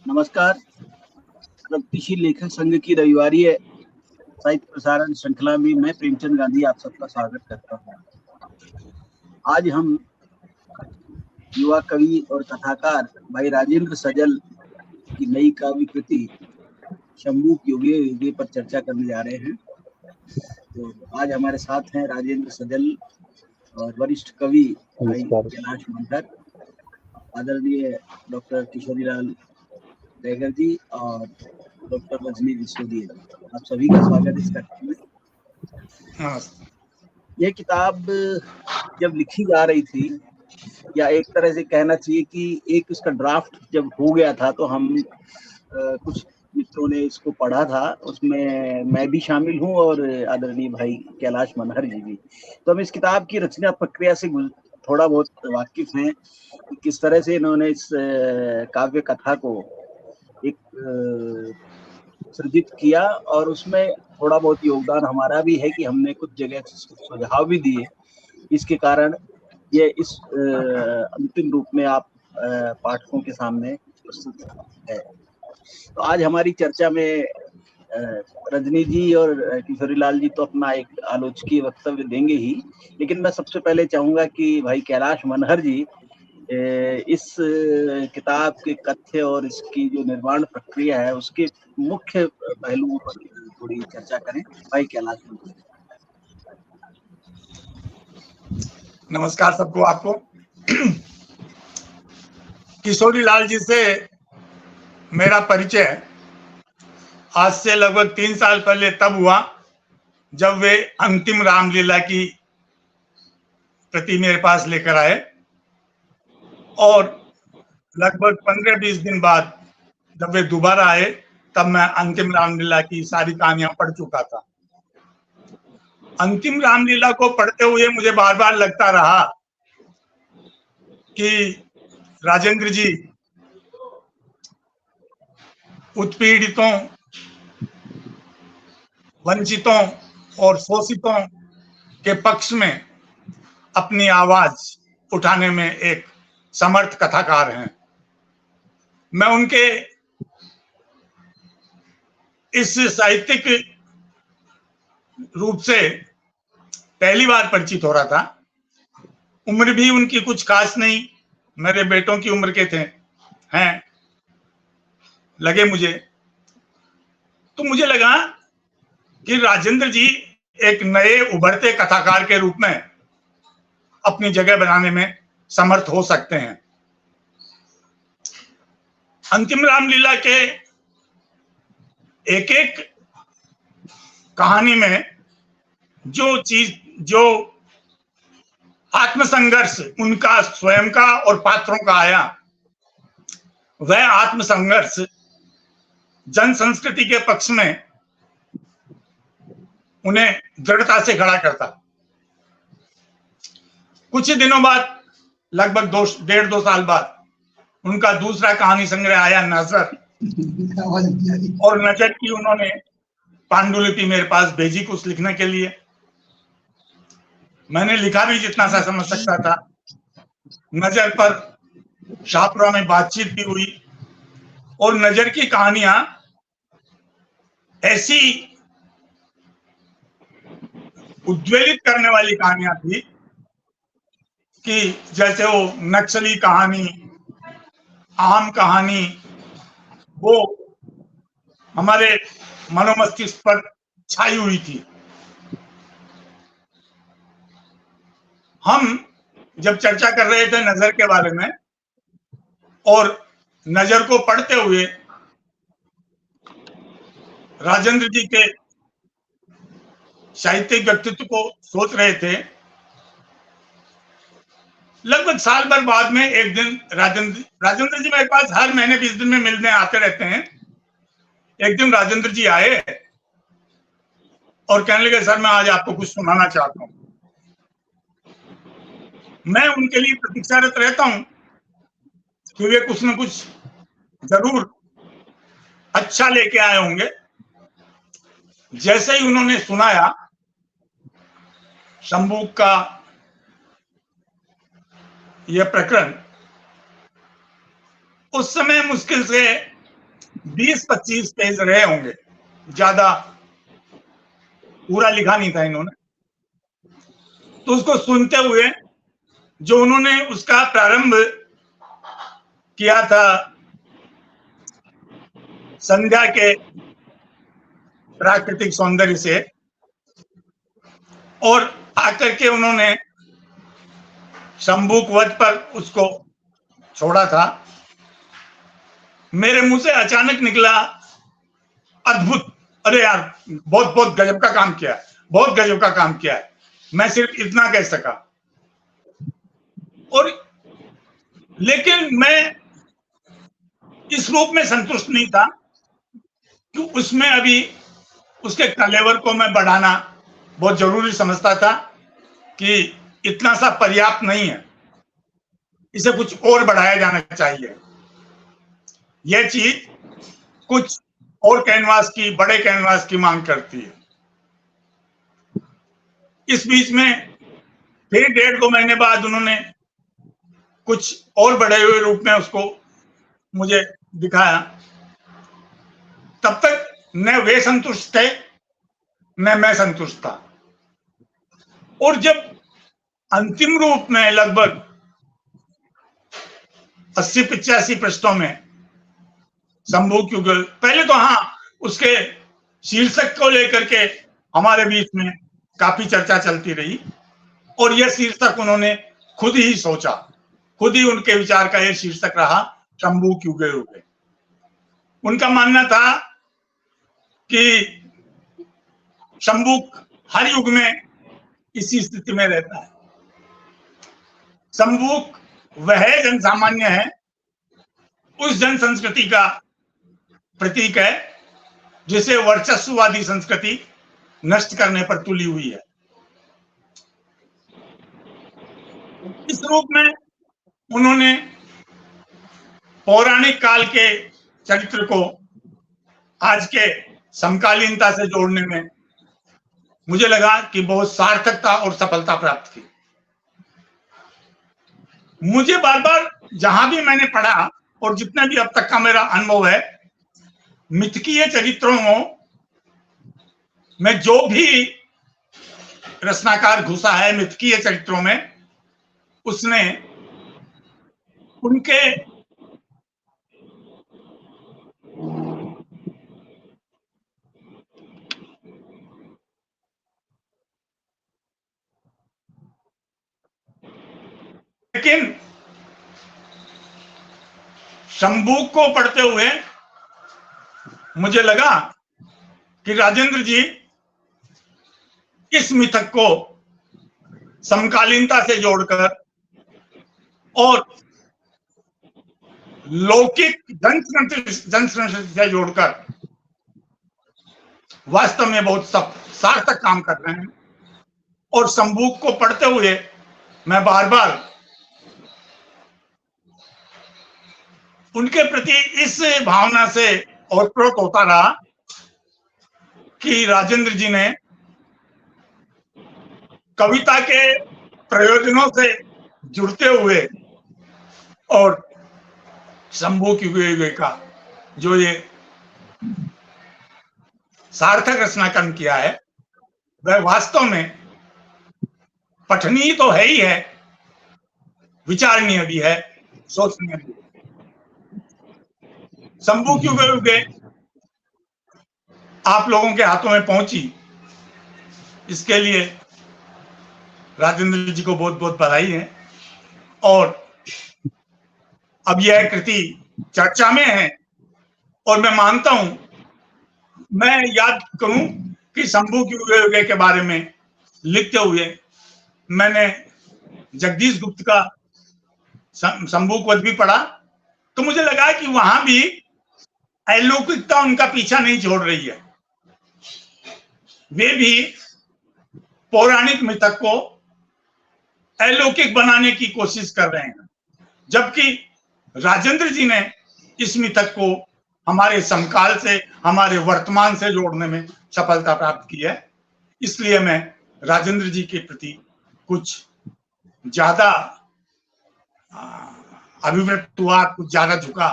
नमस्कार। प्रगतिशील लेखक संघ की रविवारीय साहित्य प्रसारण श्रृंखला में मैं प्रेमचंद गांधी आप सबका स्वागत करता हूँ। आज हम युवा कवि और कथाकार भाई राजेंद्र सजल की नई काव्य कृति शंभू युगे युगे पर चर्चा करने जा रहे हैं। तो आज हमारे साथ हैं राजेंद्र सजल और वरिष्ठ कवि भाई कैलाश मंडर, आदरणीय डॉक्टर किशोरीलाल देगर जी और डॉक्टर रजनी सिसोदिया जी। आप सभी का स्वागत इस कार्यक्रम में। ये किताब जब लिखी जा रही थी, या एक तरह से कहना चाहिए कि एक उसका ड्राफ्ट जब हो गया था, तो हम कुछ मित्रों ने इसको पढ़ा था। उसमें मैं भी शामिल हूँ और आदरणीय भाई कैलाश मनहर जी भी। तो हम इस किताब की रचना प्रक्रिया से थोड़ा बहुत वाकिफ हैं कि किस तरह से इन्होंने इस काव्य कथा को एक सृजित किया, और उसमें थोड़ा बहुत योगदान हमारा भी है कि हमने कुछ जगह सुझाव भी दिए। इसके कारण ये इस अंतिम रूप में आप पाठकों के सामने प्रस्तुत है। तो आज हमारी चर्चा में रजनी जी और किशोरीलाल जी तो अपना एक आलोचकीय वक्तव्य देंगे ही, लेकिन मैं सबसे पहले चाहूंगा कि भाई कैलाश मनहर जी इस किताब के कथ्य और इसकी जो निर्माण प्रक्रिया है उसके मुख्य पहलुओं पर थोड़ी चर्चा करें। भाई कैलाश मनहर। नमस्कार सबको। आपको किशोरीलाल जी से मेरा परिचय आज से लगभग 3 साल पहले तब हुआ जब वे अंतिम रामलीला की प्रति मेरे पास लेकर आए, और लगभग 15-20 दिन बाद जब वे दोबारा आए तब मैं अंतिम रामलीला की सारी कहानियां पढ़ चुका था। अंतिम रामलीला को पढ़ते हुए मुझे बार बार लगता रहा कि राजेंद्र जी उत्पीड़ितों, वंचितों और शोषितों के पक्ष में अपनी आवाज उठाने में एक समर्थ कथाकार हैं। मैं उनके इस साहित्यिक रूप से पहली बार परिचित हो रहा था। उम्र भी उनकी कुछ खास नहीं, मेरे बेटों की उम्र के थे हैं लगे मुझे। तो मुझे लगा कि राजेंद्र जी एक नए उभरते कथाकार के रूप में अपनी जगह बनाने में समर्थ हो सकते हैं। अंतिम रामलीला के एक एक कहानी में जो आत्मसंघर्ष उनका स्वयं का और पात्रों का आया, वह आत्मसंघर्ष जन संस्कृति के पक्ष में उन्हें दृढ़ता से खड़ा करता। कुछ ही दिनों बाद, लगभग 1.5-2 साल बाद, उनका दूसरा कहानी संग्रह आया, नजर। और नजर की उन्होंने पांडुलिपि मेरे पास भेजी कुछ लिखने के लिए। मैंने लिखा भी जितना सा समझ सकता था। नजर पर शाहपुरा में बातचीत भी हुई, और नजर की कहानियां ऐसी उद्वेलित करने वाली कहानियां थी कि जैसे वो नक्सली कहानी, आम कहानी, वो हमारे मनोमस्तिष्क पर छाई हुई थी। हम जब चर्चा कर रहे थे नजर के बारे में, और नजर को पढ़ते हुए राजेंद्र जी के साहित्यिक व्यक्तित्व को सोच रहे थे, लगभग साल भर बाद में एक दिन राजेंद्र जी मेरे पास हर महीने 20 दिन में मिलने आते रहते हैं। एक दिन राजेंद्र जी आए और कहने लगे, सर मैं आज आपको कुछ सुनाना चाहता हूं। मैं उनके लिए प्रतीक्षारत रहता हूं कि वे कुछ न कुछ जरूर अच्छा लेके आए होंगे। जैसे ही उन्होंने सुनाया शंभू का यह प्रकरण, उस समय मुश्किल से 20-25 पेज रहे होंगे, ज्यादा पूरा लिखा नहीं था इन्होंने। तो उसको सुनते हुए जो उन्होंने उसका प्रारंभ किया था संध्या के प्राकृतिक सौंदर्य से, और आकर के उन्होंने शंभुक वध पर उसको छोड़ा था, मेरे मुंह से अचानक निकला अद्भुत, अरे यार बहुत बहुत गजब का काम किया है, बहुत गजब का काम किया है। मैं सिर्फ इतना कह सका। और लेकिन मैं इस रूप में संतुष्ट नहीं था कि उसमें अभी उसके कलेवर को मैं बढ़ाना बहुत जरूरी समझता था कि इतना सा पर्याप्त नहीं है, इसे कुछ और बढ़ाया जाना चाहिए। यह चीज कुछ और कैनवास की, बड़े कैनवास की मांग करती है। इस बीच में फिर 1.5-2 महीने बाद उन्होंने कुछ और बढ़े हुए रूप में उसको मुझे दिखाया। तब तक न वे संतुष्ट थे न मैं संतुष्ट था। और जब अंतिम रूप में लगभग 80-85 पृष्ठों में शंभुक युगल, पहले तो हाँ उसके शीर्षक को लेकर के हमारे बीच में काफी चर्चा चलती रही, और यह शीर्षक उन्होंने खुद ही सोचा, खुद ही उनके विचार का यह शीर्षक रहा, शंभुक युगे युगे। उनका मानना था कि शंभुक हर युग में इसी स्थिति में रहता है। शंभुक वह जन सामान्य है, उस जन संस्कृति का प्रतीक है जिसे वर्चस्ववादी संस्कृति नष्ट करने पर तुली हुई है। इस रूप में उन्होंने पौराणिक काल के चरित्र को आज के समकालीनता से जोड़ने में मुझे लगा कि बहुत सार्थकता और सफलता प्राप्त की। मुझे बार बार जहां भी मैंने पढ़ा और जितना भी अब तक का मेरा अनुभव है, मिथकीय चरित्रों में जो भी रचनाकार घुसा है मिथकीय चरित्रों में, उसने उनके लेकिन शंभुक को पढ़ते हुए मुझे लगा कि राजेंद्र जी इस मिथक को समकालीनता से जोड़कर और लौकिक जन संस्कृति से जोड़कर वास्तव में बहुत सार्थक काम कर रहे हैं। और शंभुक को पढ़ते हुए मैं बार बार उनके प्रति इस भावना से ओतप्रोत होता रहा कि राजेंद्र जी ने कविता के प्रयोजनों से जुड़ते हुए और शंभुक युगे युगे का जो ये सार्थक रचनाक्रम किया है, वह वास्तव में पठनीय तो है ही है, विचारणीय भी है, सोचनीय भी है। शंभुक युगे युगे आप लोगों के हाथों में पहुंची, इसके लिए राजेंद्र जी को बहुत बहुत बधाई है। और अब यह कृति चर्चा में है, और मैं मानता हूं, मैं याद करूं कि शंभुक युगे युगे के बारे में लिखते हुए मैंने जगदीश गुप्त का शंभुक वध भी पढ़ा, तो मुझे लगा कि वहां भी अलौकिकता उनका पीछा नहीं छोड़ रही है। वे भी पौराणिक मिथक को अलौकिक बनाने की कोशिश कर रहे हैं, जबकि राजेंद्र जी ने इस मिथक को हमारे समकाल से, हमारे वर्तमान से जोड़ने में सफलता प्राप्त की है। इसलिए मैं राजेंद्र जी के प्रति कुछ ज्यादा अभिव्यक्त हुआ, कुछ ज्यादा झुका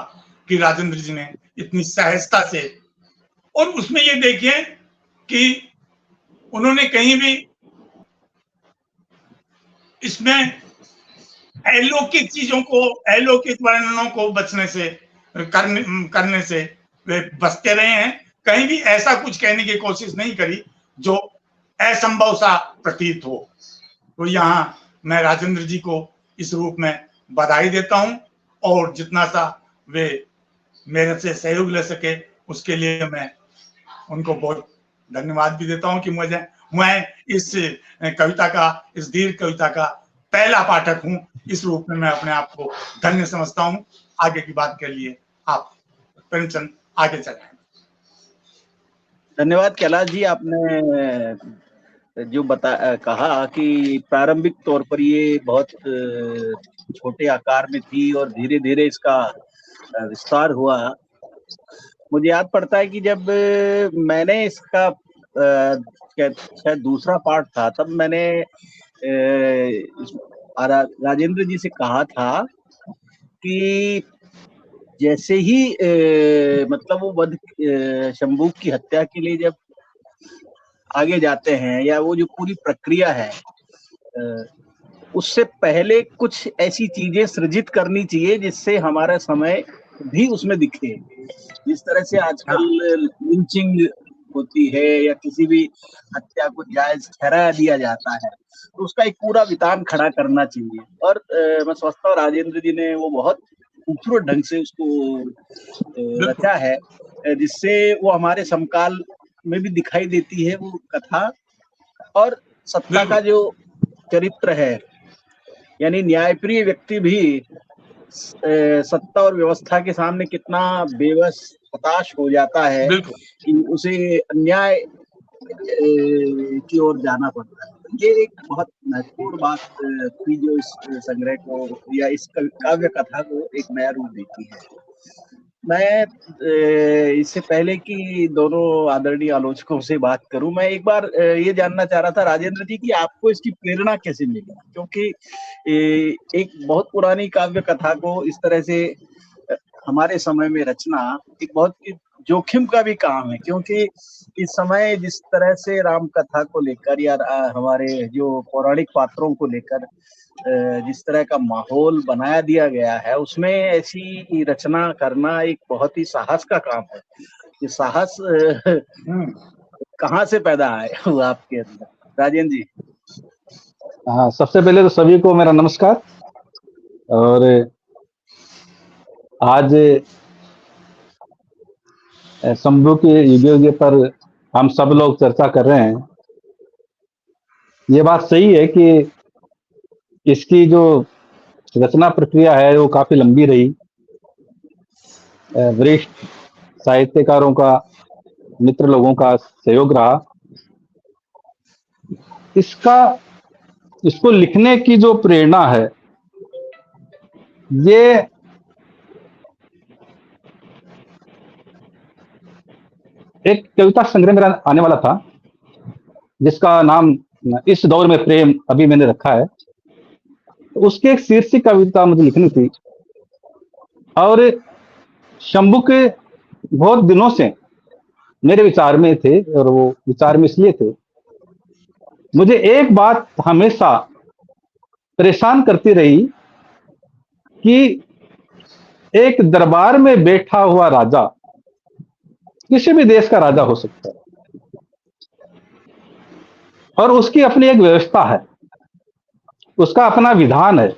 कि राजेंद्र जी ने इतनी सहजता से। और उसमें ये देखिए कि उन्होंने कहीं भी इसमें अलौकिक चीजों को, अलौकिक वर्णनों को बचने से करने से वे बचते रहे हैं। कहीं भी ऐसा कुछ कहने की कोशिश नहीं करी जो असंभव सा प्रतीत हो। तो यहाँ मैं राजेंद्र जी को इस रूप में बधाई देता हूं, और जितना सा वे मेरे से सहयोग ले सके उसके लिए मैं उनको बहुत धन्यवाद भी देता हूं कि मैं इस कविता का, इस दीर्घ कविता का पहला पाठक हूं। इस रूप में मैं अपने आप को धन्य समझता हूं। आगे की बात के लिए आप प्रेमचंद आगे चलें। धन्यवाद कैलाश जी, आपने जो कहा कि प्रारंभिक तौर पर ये बहुत छोटे आकार में थी और धीरे धीरे इसका विस्तार हुआ। मुझे याद पड़ता है कि जब मैंने इसका शायद दूसरा पार्ट था, तब मैंने राजेंद्र जी से कहा था कि जैसे ही मतलब वो वध शंभू की हत्या के लिए जब आगे जाते हैं, या वो जो पूरी प्रक्रिया है, उससे पहले कुछ ऐसी चीजें सृजित करनी चाहिए जिससे हमारा समय भी उसमें दिखे। जिस तरह से आजकल लिंचिंग होती है या किसी भी हत्या को जायज ठहरा दिया जाता है, तो उसका एक पूरा विधान खड़ा करना चाहिए। और मैं समझता हूँ राजेंद्र जी ने वो बहुत खूबसूरत ढंग से उसको रचा है, जिससे वो हमारे समकाल में भी दिखाई देती है वो कथा। और सत्ता का जो चरित्र है, यानी न्यायप्रिय व्यक्ति भी सत्ता और व्यवस्था के सामने कितना बेबस, हताश हो जाता है कि उसे अन्याय की ओर जाना पड़ता है। ये एक बहुत महत्वपूर्ण बात थी जो इस संग्रह को या इस काव्य कथा को एक नया रूप देती है। मैं इससे पहले कि दोनों आदरणीय आलोचकों से बात करूं, मैं एक बार ये जानना चाह रहा था राजेंद्र जी कि आपको इसकी प्रेरणा कैसे मिली, क्योंकि एक बहुत पुरानी काव्य कथा को इस तरह से हमारे समय में रचना एक बहुत जोखिम का भी काम है, क्योंकि इस समय जिस तरह से राम कथा को लेकर या हमारे जो पौराणिक पात्रों को लेकर जिस तरह का माहौल बनाया दिया गया है, उसमें ऐसी रचना करना एक बहुत ही साहस का काम है। ये साहस कहाँ से पैदा है आपके अंदर, राजेंद्र जी? हाँ, सबसे पहले तो सभी को मेरा नमस्कार। और आज शंभू के युगे पर हम सब लोग चर्चा कर रहे हैं। ये बात सही है कि इसकी जो रचना प्रक्रिया है वो काफी लंबी रही। वरिष्ठ साहित्यकारों का, मित्र लोगों का सहयोग रहा। इसको लिखने की जो प्रेरणा है, ये एक कविता संग्रह मेरा आने वाला था जिसका नाम इस दौर में प्रेम अभी मैंने रखा है। उसके एक शीर्षक कविता मुझे लिखनी थी, और शंभू के बहुत दिनों से मेरे विचार में थे, और वो विचार में इसलिए थे, मुझे एक बात हमेशा परेशान करती रही कि एक दरबार में बैठा हुआ राजा, किसी भी देश का राजा हो सकता है, और उसकी अपनी एक व्यवस्था है, उसका अपना विधान है,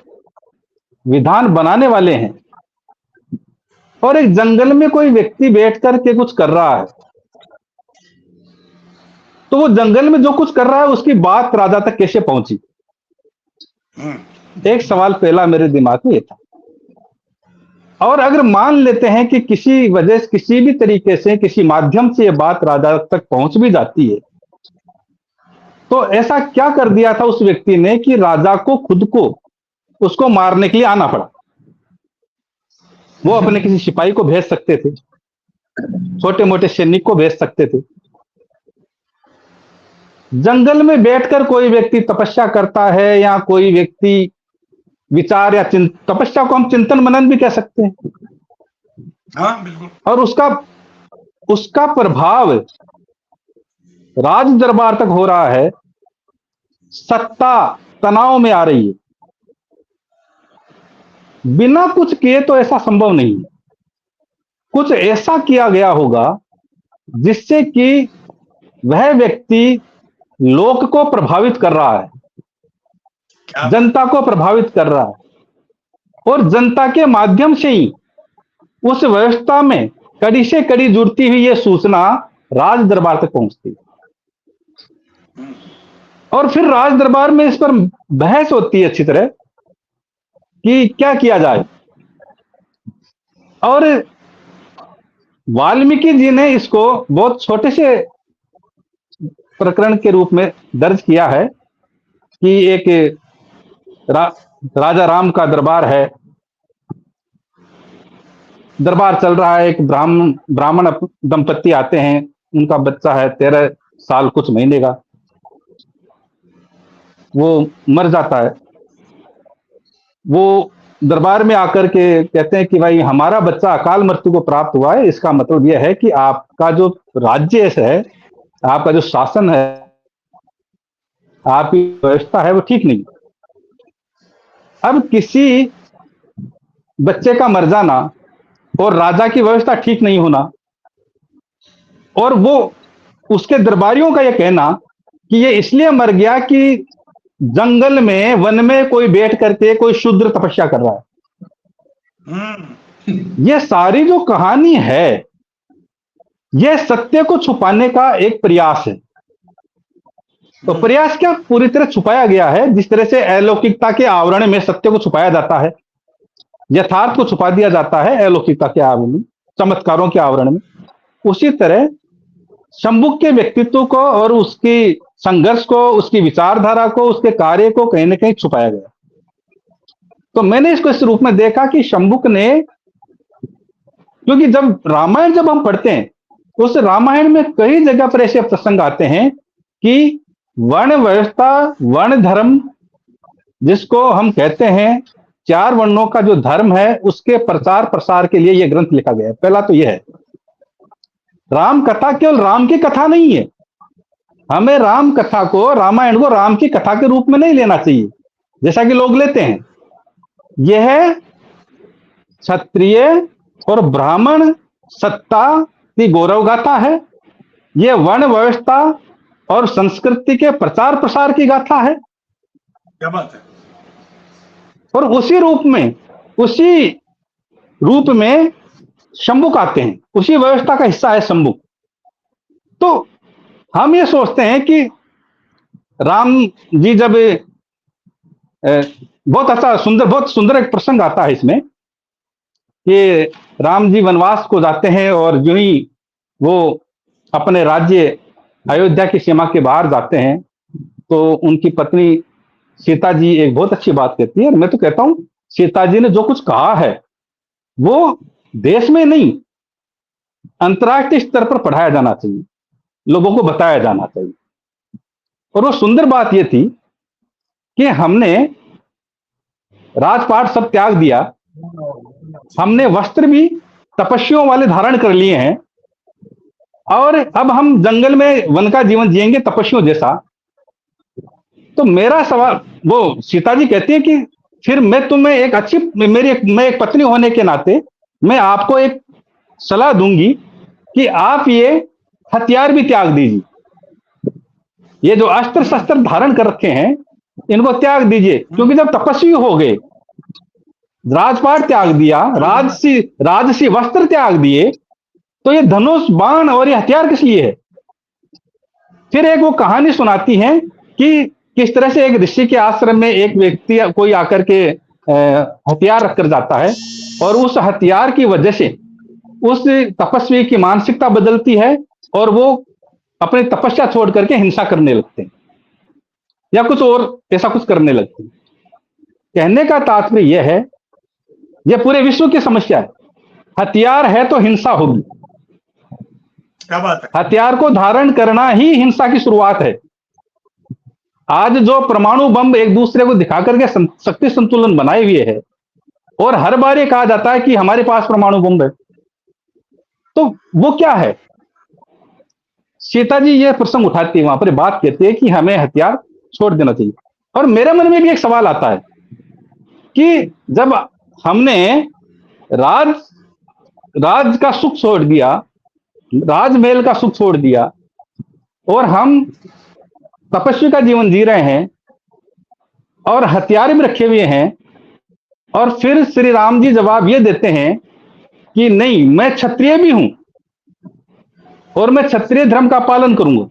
विधान बनाने वाले हैं, और एक जंगल में कोई व्यक्ति बैठ करके कुछ कर रहा है, तो वो जंगल में जो कुछ कर रहा है उसकी बात राजा तक कैसे पहुंची? एक सवाल पहला मेरे दिमाग में ये था। और अगर मान लेते हैं कि किसी वजह से, किसी भी तरीके से, किसी माध्यम से ये बात राजा तक पहुंच भी जाती है, तो ऐसा क्या कर दिया था उस व्यक्ति ने कि राजा को खुद को उसको मारने के लिए आना पड़ा? वो अपने किसी सिपाही को भेज सकते थे, छोटे मोटे सैनिक को भेज सकते थे। जंगल में बैठकर कोई व्यक्ति तपस्या करता है, या कोई व्यक्ति विचार या तपस्या को हम चिंतन मनन भी कह सकते हैं, हाँ बिल्कुल। और उसका प्रभाव राज दरबार तक हो रहा है। सत्ता तनाव में आ रही है। बिना कुछ किए तो ऐसा संभव नहीं है। कुछ ऐसा किया गया होगा जिससे कि वह व्यक्ति लोक को प्रभावित कर रहा है, क्या जनता को प्रभावित कर रहा है, और जनता के माध्यम से ही उस व्यवस्था में कड़ी से कड़ी जुड़ती हुई यह सूचना राज दरबार तक पहुंचती है। और फिर राज दरबार में इस पर बहस होती है अच्छी तरह कि क्या किया जाए। और वाल्मीकि जी ने इसको बहुत छोटे से प्रकरण के रूप में दर्ज किया है कि एक राजा राम का दरबार है, दरबार चल रहा है। एक ब्राह्मण दंपत्ति आते हैं, उनका बच्चा है 13 साल कुछ महीने का, वो मर जाता है। वो दरबार में आकर के कहते हैं कि भाई हमारा बच्चा अकाल मृत्यु को प्राप्त हुआ है, इसका मतलब यह है कि आपका जो राज्य है, आपका जो शासन है, आपकी व्यवस्था है वो ठीक नहीं। अब किसी बच्चे का मर जाना और राजा की व्यवस्था ठीक नहीं होना, और वो उसके दरबारियों का यह कहना कि ये इसलिए मर गया कि जंगल में वन में कोई बैठ करके कोई शूद्र तपस्या कर रहा है। ये सारी जो कहानी है यह सत्य को छुपाने का एक प्रयास है। तो प्रयास क्या पूरी तरह छुपाया गया है। जिस तरह से अलौकिकता के आवरण में सत्य को छुपाया जाता है, यथार्थ को छुपा दिया जाता है अलौकिकता के आवरण में, चमत्कारों के आवरण में, उसी तरह शंभुक के व्यक्तित्व को और उसकी संघर्ष को, उसकी विचारधारा को, उसके कार्य को कहीं ना कहीं छुपाया गया। तो मैंने इसको इस रूप में देखा कि शंभुक ने, क्योंकि जब रामायण जब हम पढ़ते हैं, उस रामायण में कई जगह पर ऐसे प्रसंग आते हैं कि वर्ण व्यवस्था, वर्ण धर्म, जिसको हम कहते हैं 4 वर्णों का जो धर्म है, उसके प्रचार प्रसार के लिए यह ग्रंथ लिखा गया है। पहला तो यह है, राम कथा केवल राम की कथा नहीं है। हमें राम कथा को, रामायण को राम की कथा के रूप में नहीं लेना चाहिए जैसा कि लोग लेते हैं। यह क्षत्रिय और ब्राह्मण सत्ता की गौरव गाथा है। यह वर्ण व्यवस्था और संस्कृति के प्रचार प्रसार की गाथा है। क्या बात है। और उसी रूप में शंभुक आते हैं, उसी व्यवस्था का हिस्सा है शंभुक। तो हम ये सोचते हैं कि राम जी जब बहुत सुंदर एक प्रसंग आता है इसमें कि राम जी वनवास को जाते हैं और जो ही वो अपने राज्य अयोध्या की सीमा के बाहर जाते हैं तो उनकी पत्नी सीता जी एक बहुत अच्छी बात कहती है। मैं तो कहता हूं सीता जी ने जो कुछ कहा है वो देश में नहीं, अंतर्राष्ट्रीय स्तर पर पढ़ाया जाना चाहिए, लोगों को बताया जाना चाहिए। और वो सुंदर बात यह थी कि हमने राजपाट सब त्याग दिया, हमने वस्त्र भी तपस्वियों वाले धारण कर लिए हैं, और अब हम जंगल में वन का जीवन जिएंगे तपस्वियों जैसा। तो मेरा सवाल, वो सीता जी कहती है कि फिर मैं तुम्हें एक अच्छी, मैं एक पत्नी होने के नाते मैं आपको एक सलाह दूंगी कि आप ये हथियार भी त्याग दीजिए, ये जो अस्त्र शस्त्र धारण कर रखे हैं इनको त्याग दीजिए। क्योंकि जब तपस्वी हो गए, राजपाट त्याग दिया, राजसी वस्त्र त्याग दिए, तो ये धनुष बाण और ये हथियार किस लिए है। फिर एक वो कहानी सुनाती है कि किस तरह से एक ऋषि के आश्रम में एक व्यक्ति कोई आकर के हथियार रखकर जाता है और उस हथियार की वजह से उस तपस्वी की मानसिकता बदलती है और वो अपनी तपस्या छोड़ करके हिंसा करने लगते हैं या कुछ और ऐसा कुछ करने लगते हैं। कहने का तात्पर्य यह है, यह पूरे विश्व की समस्या है। हथियार है तो हिंसा होगी। क्या बात है। हथियार को धारण करना ही हिंसा की शुरुआत है। आज जो परमाणु बम एक दूसरे को दिखा करके शक्ति संतुलन बनाए हुए है और हर बार ये कहा जाता है कि हमारे पास परमाणु बम है, तो वो क्या है? सीता जी ये प्रसंग उठाती है, वहां पर बात कहती है कि हमें हथियार छोड़ देना चाहिए। और मेरे मन में भी एक सवाल आता है कि जब हमने राज राज का सुख छोड़ दिया, राजमहल का सुख छोड़ दिया, और हम तपस्वी का जीवन जी रहे हैं और हथियार भी रखे हुए हैं, और फिर श्री राम जी जवाब ये देते हैं कि नहीं, मैं क्षत्रिय भी हूं और मैं क्षत्रिय धर्म का पालन करूंगा,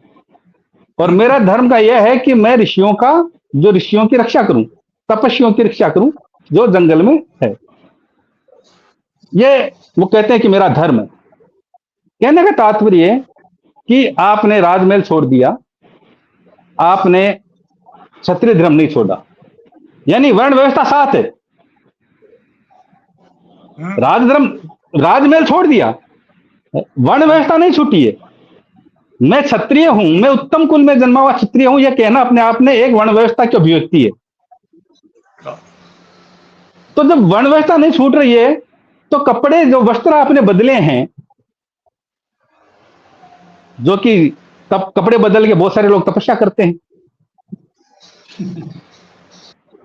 और मेरा धर्म का यह है कि मैं ऋषियों की रक्षा करूं, तपस्वियों की रक्षा करूं जो जंगल में है। ये वो कहते हैं कि मेरा धर्म है। कहने का तात्पर्य है कि आपने राजमहल छोड़ दिया, आपने क्षत्रिय धर्म नहीं छोड़ा, यानी वर्ण व्यवस्था साथ है। राजमहल छोड़ दिया, वर्ण व्यवस्था नहीं छूटी है। मैं क्षत्रिय हूं, मैं उत्तम कुल में जन्मा हुआ क्षत्रिय हूं, यह कहना अपने आप में एक वर्ण व्यवस्था की अभिव्यक्ति है। तो जब वर्ण व्यवस्था नहीं छूट रही है, तो कपड़े, जो वस्त्र आपने बदले हैं, जो कि तब कपड़े बदल के बहुत सारे लोग तपस्या करते हैं,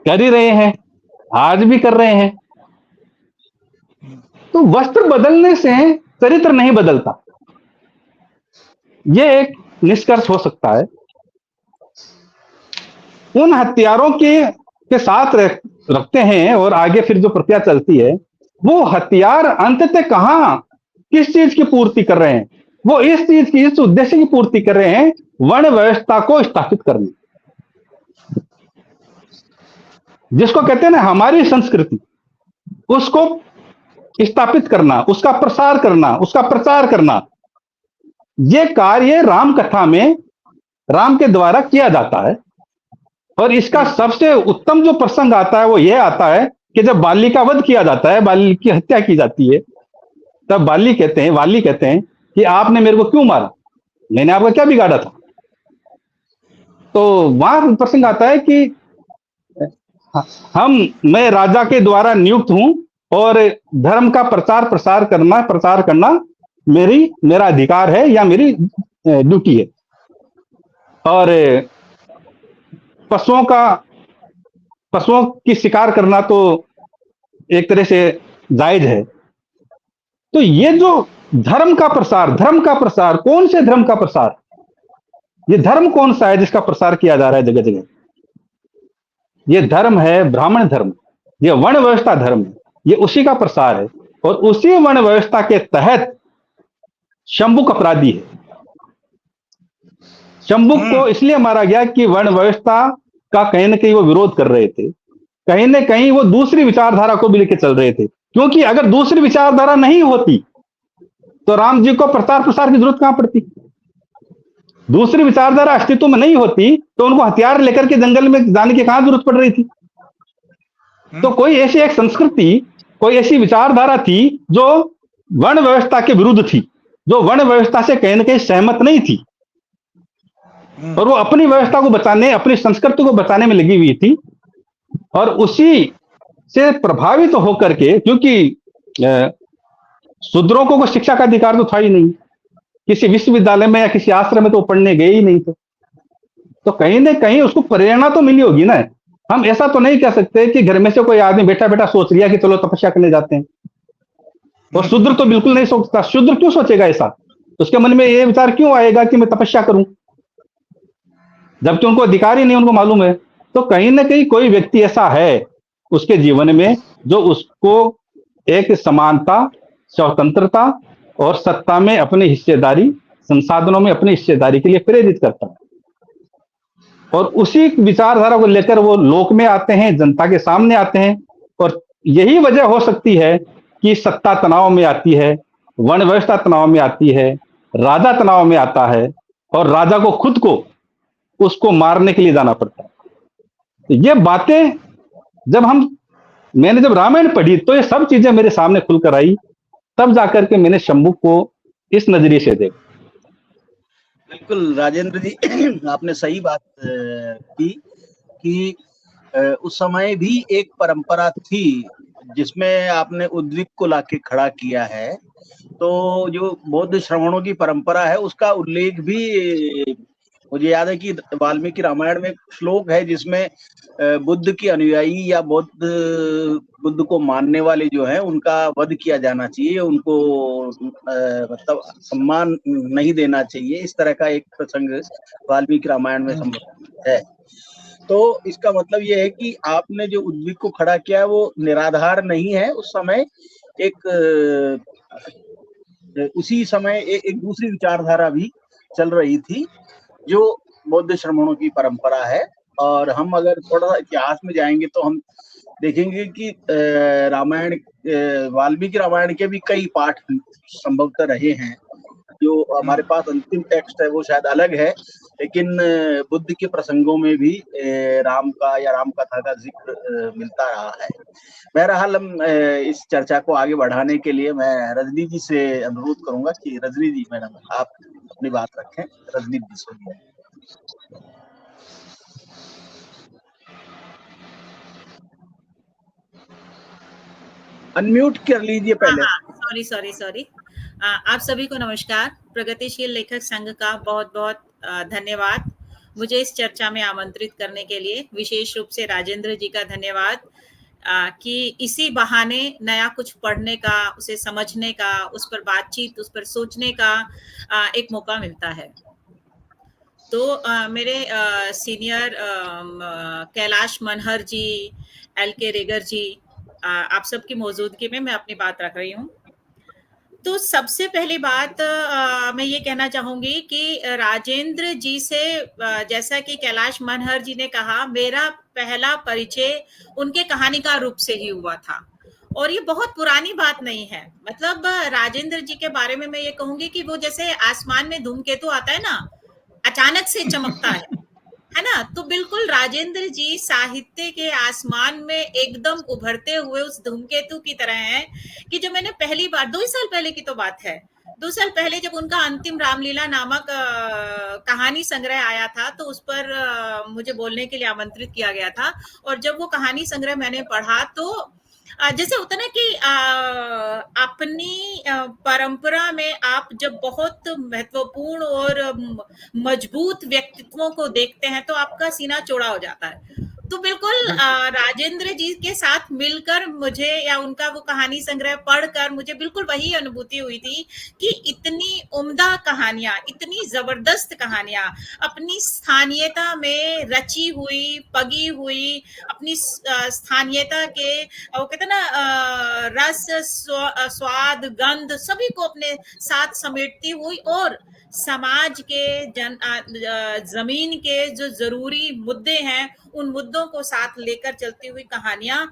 कर ही रहे हैं, आज भी कर रहे हैं। तो वस्त्र बदलने से चरित्र नहीं बदलता, यह एक निष्कर्ष हो सकता है। उन हथियारों के साथ रखते हैं और आगे फिर जो प्रक्रिया चलती है, वो हथियार अंततः कहां, किस चीज की पूर्ति कर रहे हैं? वो इस उद्देश्य की पूर्ति कर रहे हैं, वर्ण व्यवस्था को स्थापित करने, जिसको कहते हैं ना हमारी संस्कृति, उसको स्थापित करना, उसका प्रसार करना, उसका प्रचार करना। ये कार्य राम कथा में राम के द्वारा किया जाता है। और इसका सबसे उत्तम जो प्रसंग आता है वो यह आता है कि जब बाली का वध किया जाता है, बाली की हत्या की जाती है, तब वाली कहते हैं कि आपने मेरे को क्यों मारा, मैंने आपका क्या बिगाड़ा था? तो वहां प्रसंग आता है कि मैं राजा के द्वारा नियुक्त हूं और धर्म का प्रचार करना मेरा अधिकार है या मेरी ड्यूटी है। और पशुओं की शिकार करना तो एक तरह से जायज है। तो ये जो धर्म का प्रसार, कौन से धर्म का प्रसार? ये धर्म कौन सा है जिसका प्रसार किया जा रहा है जगह जगह? ये धर्म है ब्राह्मण धर्म, ये वर्ण व्यवस्था धर्म है, ये उसी का प्रसार है। और उसी वर्ण व्यवस्था के तहत शंभुक अपराधी है। शंभुक को इसलिए मारा गया कि वर्ण व्यवस्था का कहीं ना कहीं वो विरोध कर रहे थे, कहीं ना कहीं वो दूसरी विचारधारा को भी लेकर चल रहे थे। क्योंकि अगर दूसरी विचारधारा नहीं होती तो राम जी को प्रचार प्रसार की जरूरत कहां पड़ती? दूसरी विचारधारा अस्तित्व में नहीं होती तो उनको हथियार लेकर के जंगल में जाने की कहां जरूरत पड़ रही थी? तो कोई ऐसी एक संस्कृति, कोई ऐसी विचारधारा थी जो वर्ण व्यवस्था के विरुद्ध थी, जो वर्ण व्यवस्था से कहीं ना कहीं सहमत नहीं थी, और वो अपनी व्यवस्था को बचाने, अपनी संस्कृति को बचाने में लगी हुई थी। और उसी से प्रभावित तो होकर के, क्योंकि शूद्रों को शिक्षा का अधिकार तो था ही नहीं, किसी विश्वविद्यालय में या किसी आश्रम में तो पढ़ने गए ही नहीं थे, तो कहीं ना कहीं उसको प्रेरणा तो मिली होगी ना। हम ऐसा तो नहीं कह सकते कि घर में से कोई आदमी बैठा बैठा सोच लिया कि चलो तपस्या करने जाते हैं। और शूद्र तो बिल्कुल नहीं सोचता। शूद्र क्यों सोचेगा ऐसा? उसके मन में ये विचार क्यों आएगा कि मैं तपस्या करूं, जबकि उनको अधिकार ही नहीं, उनको मालूम है। तो कहीं ना कहीं कोई व्यक्ति ऐसा है उसके जीवन में जो उसको एक समानता, स्वतंत्रता और सत्ता में अपनी हिस्सेदारी, संसाधनों में अपनी हिस्सेदारी के लिए प्रेरित करता है। और उसी विचारधारा को लेकर वो लोक में आते हैं, जनता के सामने आते हैं। और यही वजह हो सकती है कि सत्ता तनाव में आती है, वर्ण व्यवस्था तनाव में आती है, राजा तनाव में आता है, और राजा को खुद को उसको मारने के लिए जाना पड़ता है। तो ये बातें मैंने जब रामायण पढ़ी तो ये सब चीजें मेरे सामने खुलकर आई, तब जाकर के मैंने शंभुक को इस नजरिए से देखा। बिल्कुल राजेंद्र जी, आपने सही बात की कि उस समय भी एक परंपरा थी जिसमें आपने उद्विक को लाके खड़ा किया है तो जो बौद्ध श्रवणों की परंपरा है उसका उल्लेख भी मुझे याद है कि वाल्मीकि रामायण में एक श्लोक है जिसमें बुद्ध की अनुयायी या बुद्ध को मानने वाले जो है उनका वध किया जाना चाहिए, उनको मतलब सम्मान नहीं देना चाहिए, इस तरह का एक प्रसंग वाल्मीकि रामायण में संभव है। तो इसका मतलब ये है कि आपने जो उद्विग को खड़ा किया है वो निराधार नहीं है। उस समय उसी समय एक दूसरी विचारधारा भी चल रही थी जो बौद्ध श्रमणों की परंपरा है। और हम अगर थोड़ा सा इतिहास में जाएंगे तो हम देखेंगे कि रामायण, वाल्मीकि रामायण के भी कई पाठ संभवतः रहे हैं। जो हमारे पास अंतिम टेक्स्ट है वो शायद अलग है, लेकिन बुद्ध के प्रसंगों में भी राम का या राम कथा का जिक्र मिलता रहा है। बहरहाल हम इस चर्चा को आगे बढ़ाने के लिए मैं रजनी जी से अनुरोध करूंगा कि रजनी जी मैडम आप अपनी बात रखें। रजनी जी सुनिए। अनम्यूट कर लीजिए पहले। सॉरी। आप सभी को नमस्कार। प्रगतिशील लेखक संघ का बहुत बहुत धन्यवाद मुझे इस चर्चा में आमंत्रित करने के लिए। विशेष रूप से राजेंद्र जी का धन्यवाद कि इसी बहाने नया कुछ पढ़ने का, उसे समझने का, उस पर बातचीत, उस पर सोचने का एक मौका मिलता है। तो मेरे सीनियर कैलाश मनहर जी, एल.के. रेगर जी, आप सबकी मौजूदगी में मैं अपनी बात रख रही हूँ। तो सबसे पहली बात मैं ये कहना चाहूंगी कि राजेंद्र जी से, जैसा कि कैलाश मनहर जी ने कहा, मेरा पहला परिचय उनके कहानीकार रूप से ही हुआ था और ये बहुत पुरानी बात नहीं है। मतलब राजेंद्र जी के बारे में मैं ये कहूंगी कि वो जैसे आसमान में धूमकेतु आता है ना, अचानक से चमकता है ना, तो बिल्कुल राजेंद्र जी साहित्य के आसमान में एकदम उभरते हुए उस धूमकेतु की तरह हैं कि जो मैंने पहली बार 2 साल पहले की तो बात है, 2 साल पहले जब उनका अंतिम रामलीला नामक कहानी संग्रह आया था तो उस पर मुझे बोलने के लिए आमंत्रित किया गया था। और जब वो कहानी संग्रह मैंने पढ़ा तो जैसे होता ना कि अपनी परंपरा में आप जब बहुत महत्वपूर्ण और मजबूत व्यक्तित्वों को देखते हैं तो आपका सीना चौड़ा हो जाता है। तो बिल्कुल राजेंद्र जी के साथ मिलकर मुझे, या उनका वो कहानी संग्रह पढ़कर मुझे बिल्कुल वही अनुभूति हुई थी कि इतनी उम्दा कहानियां, इतनी जबरदस्त कहानियां अपनी स्थानीयता में रची हुई, पगी हुई, अपनी स्थानीयता के वो कहते ना रस, स्वाद, गंध सभी को अपने साथ समेटती हुई और समाज के जमीन के जो जरूरी मुद्दे हैं उन मुद्दों को साथ लेकर चलती हुई कहानियां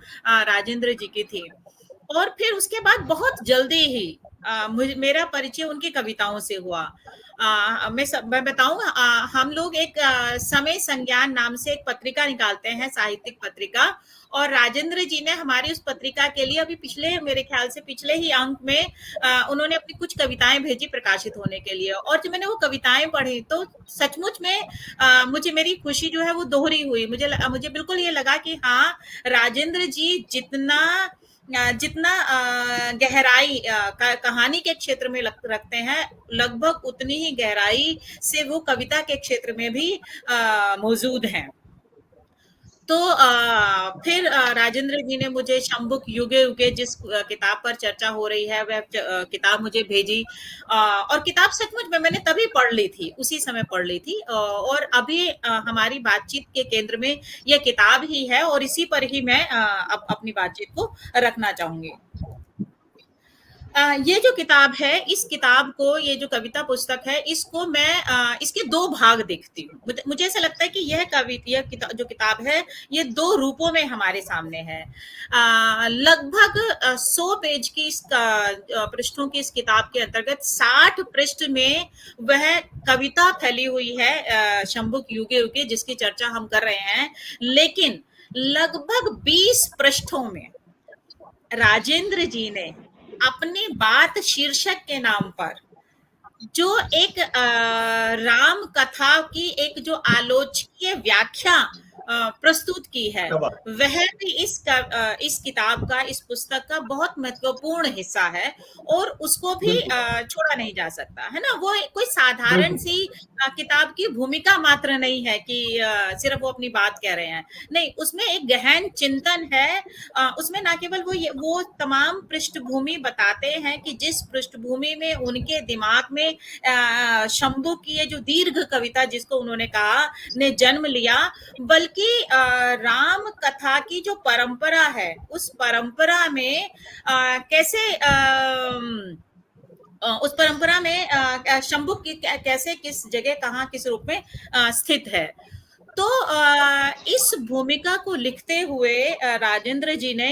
राजेंद्र जी की थी। और फिर उसके बाद बहुत जल्दी ही मेरा परिचय उनकी कविताओं से हुआ। मैं बताऊं, हम लोग एक समय संज्ञान नाम से एक पत्रिका निकालते हैं, साहित्यिक पत्रिका, और राजेंद्र जी ने हमारी उस पत्रिका के लिए अभी मेरे ख्याल से पिछले ही अंक में उन्होंने अपनी कुछ कविताएं भेजी प्रकाशित होने के लिए। और जब मैंने वो कविताएं पढ़ी तो सचमुच में मुझे मेरी खुशी जो है वो दोहरी हुई। मुझे बिल्कुल ये लगा कि हाँ, राजेंद्र जी जितना गहराई कहानी के क्षेत्र में रखते हैं, लगभग उतनी ही गहराई से वो कविता के क्षेत्र में भी मौजूद हैं। तो फिर राजेंद्र जी ने मुझे शंभुक युगे युगे, जिस किताब पर चर्चा हो रही है, वह किताब मुझे भेजी। और किताब सचमुच में मैंने तभी पढ़ ली थी, उसी समय पढ़ ली थी। और अभी हमारी बातचीत के केंद्र में यह किताब ही है और इसी पर ही मैं अपनी बातचीत को रखना चाहूंगी। ये जो किताब है, इस किताब को, ये जो कविता पुस्तक है, इसको मैं इसके 2 भाग देखती हूँ। मुझे ऐसा लगता है कि यह जो किताब है ये 2 रूपों में हमारे सामने है। लगभग 100 पेज की पृष्ठों की इस किताब के अंतर्गत 60 पृष्ठ में वह कविता फैली हुई है, शंभुक युगे युगे, जिसकी चर्चा हम कर रहे हैं। लेकिन लगभग 20 पृष्ठों में राजेंद्र जी ने अपनी बात शीर्षक के नाम पर जो एक राम कथा की एक जो आलोचकीय व्याख्या प्रस्तुत की है, क्या बात। वह भी इस किताब का, इस पुस्तक का बहुत महत्वपूर्ण हिस्सा है और उसको भी बिल्कुल छोड़ा नहीं जा सकता है ना। वो कोई साधारण बिल्कुल सी किताब की भूमिका मात्र नहीं है कि सिर्फ वो अपनी बात कह रहे हैं, नहीं, उसमें एक गहन चिंतन है। उसमें ना केवल वो तमाम पृष्ठभूमि बताते हैं कि जिस पृष्ठभूमि में उनके दिमाग में शंभु की ये जो दीर्घ कविता जिसको उन्होंने कहा ने जन्म लिया, बल्कि राम कथा की जो परंपरा है उस परंपरा में कैसे उस परंपरा में शंभु की कैसे, किस जगह, कहाँ, किस रूप में स्थित है। तो इस भूमिका को लिखते हुए राजेंद्र जी ने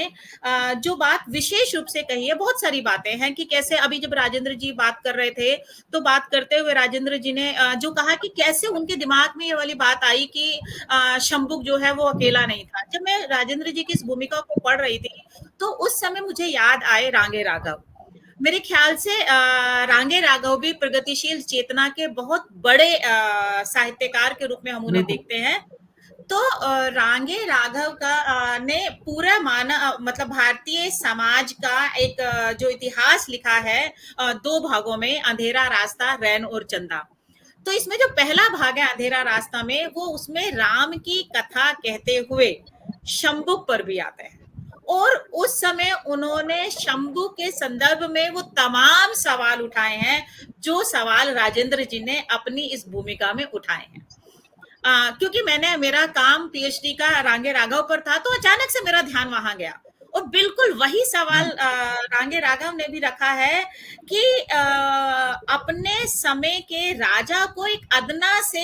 जो बात विशेष रूप से कही है, बहुत सारी बातें हैं कि कैसे अभी जब राजेंद्र जी बात कर रहे थे तो बात करते हुए राजेंद्र जी ने जो कहा कि कैसे उनके दिमाग में ये वाली बात आई कि शंभुक जो है वो अकेला नहीं था। जब मैं राजेंद्र जी की इस भूमिका को पढ़ रही थी तो उस समय मुझे याद आए रांगे राघव। मेरे ख्याल से रांगे राघव भी प्रगतिशील चेतना के बहुत बड़े साहित्यकार के रूप में हम उन्हें बिल्कुल देखते हैं। तो रांगे राघव का ने पूरा मतलब भारतीय समाज का एक जो इतिहास लिखा है 2 भागों में, अंधेरा रास्ता, रैन और चंदा। तो इसमें जो पहला भाग है अंधेरा रास्ता में, वो उसमें राम की कथा कहते हुए शंभुक पर भी आते हैं और उस समय उन्होंने शंभु के संदर्भ में वो तमाम सवाल उठाए हैं जो सवाल राजेंद्र जी ने अपनी इस भूमिका में उठाए हैं। क्योंकि मेरा काम पीएचडी का रांगे राघव पर था तो अचानक से मेरा ध्यान वहां गया और बिल्कुल वही सवाल रांगे राघव ने भी रखा है कि अपने समय के राजा को एक अदना से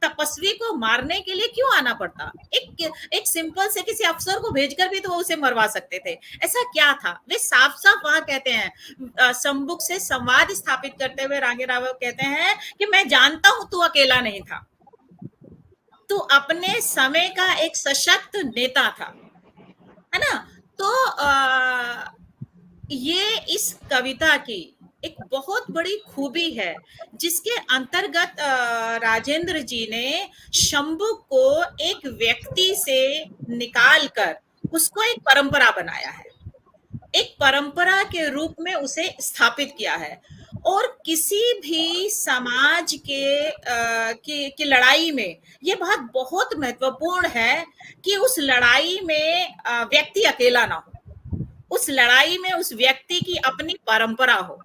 तपस्वी को मारने के लिए क्यों आना पड़ता? एक सिंपल से किसी अफसर को भेजकर भी तो वो उसे मरवा सकते थे। ऐसा क्या था? वे साफ साफ वहां कहते हैं, शंभुक से संवाद स्थापित करते हुए रांगे राघव कहते हैं कि मैं जानता हूं तू अकेला नहीं था, तू अपने समय का एक सशक्त नेता था, है ना। तो ये इस कविता की एक बहुत बड़ी खूबी है जिसके अंतर्गत राजेंद्र जी ने शंभु को एक व्यक्ति से निकालकर उसको एक परंपरा बनाया है, एक परंपरा के रूप में उसे स्थापित किया है। और किसी भी समाज की लड़ाई में ये बात बहुत महत्वपूर्ण है कि उस लड़ाई में व्यक्ति अकेला ना हो, उस लड़ाई में उस व्यक्ति की अपनी परंपरा हो,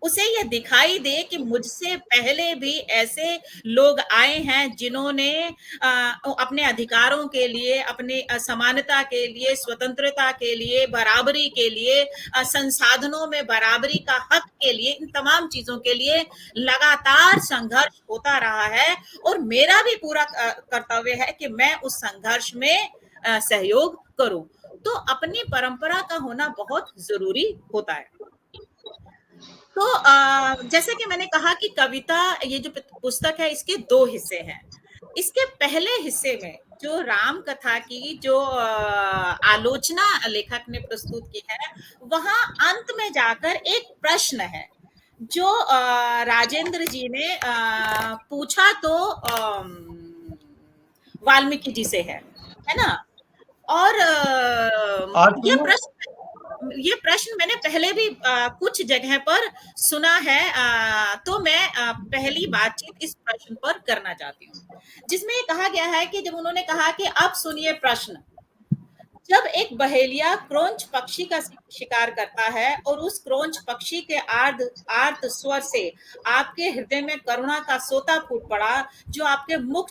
उसे ये दिखाई दे कि मुझसे पहले भी ऐसे लोग आए हैं जिन्होंने अपने अधिकारों के लिए, अपने समानता के लिए, स्वतंत्रता के लिए, बराबरी के लिए, संसाधनों में बराबरी का हक के लिए, इन तमाम चीजों के लिए लगातार संघर्ष होता रहा है और मेरा भी पूरा कर्तव्य है कि मैं उस संघर्ष में सहयोग करूं। तो अपनी परंपरा का होना बहुत जरूरी होता है। तो जैसे कि मैंने कहा कि कविता, ये जो पुस्तक है इसके 2 हिस्से हैं। इसके पहले हिस्से में जो राम कथा की जो आलोचना लेखक ने प्रस्तुत की है, वहां अंत में जाकर एक प्रश्न है जो राजेंद्र जी ने पूछा तो वाल्मीकि जी से है ना। और ये प्रश्न मैंने पहले भी कुछ जगह पर सुना है, तो मैं पहली बातचीत इस प्रश्न पर करना चाहती हूँ, जिसमें ये कहा गया है कि जब उन्होंने कहा कि अब सुनिए प्रश्न, जब एक बहेलिया क्रोंच पक्षी का शिकार करता है और उस क्रोंच पक्षी के आर्त स्वर से आपके हृदय में करुणा का सोता फूट पड़ा, जो आपके मुख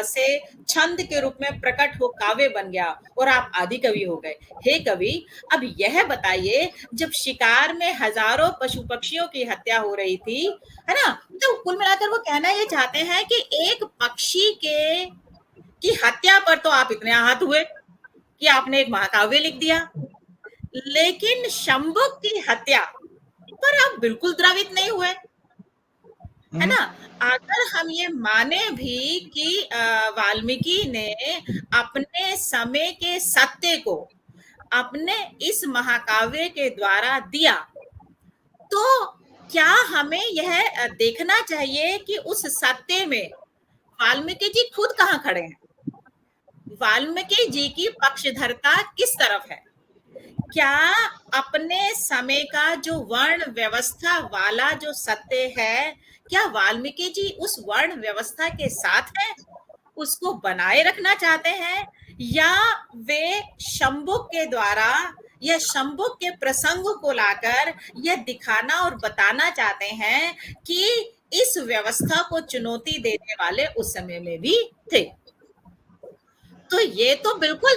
से छंद के रूप में प्रकट हो काव्य बन गया और आप आदि कवि हो गए। हे कवि, अब यह बताइए, जब शिकार में हजारों पशु पक्षियों की हत्या हो रही थी, है ना, तो कुल मिलाकर वो कहना ये चाहते हैं कि एक पक्षी की हत्या पर तो आप इतने आहत हुए कि आपने एक महाकाव्य लिख दिया, लेकिन शंभुक की हत्या पर आप बिल्कुल द्रवित नहीं हुए, है ना। अगर हम ये माने भी कि वाल्मीकि ने अपने समय के सत्य को अपने इस महाकाव्य के द्वारा दिया, तो क्या हमें यह देखना चाहिए कि उस सत्य में वाल्मीकि जी खुद कहाँ खड़े हैं? वाल्मीकि जी की पक्षधरता किस तरफ है? क्या अपने समय का जो वर्ण व्यवस्था वाला जो सत्य है, क्या वाल्मीकि जी उस वर्ण व्यवस्था के साथ हैं, उसको बनाए रखना चाहते हैं, या वे शंभुक के द्वारा या शंभुक के प्रसंग को लाकर यह दिखाना और बताना चाहते हैं कि इस व्यवस्था को चुनौती देने वाले उस समय में भी थे? तो ये तो बिल्कुल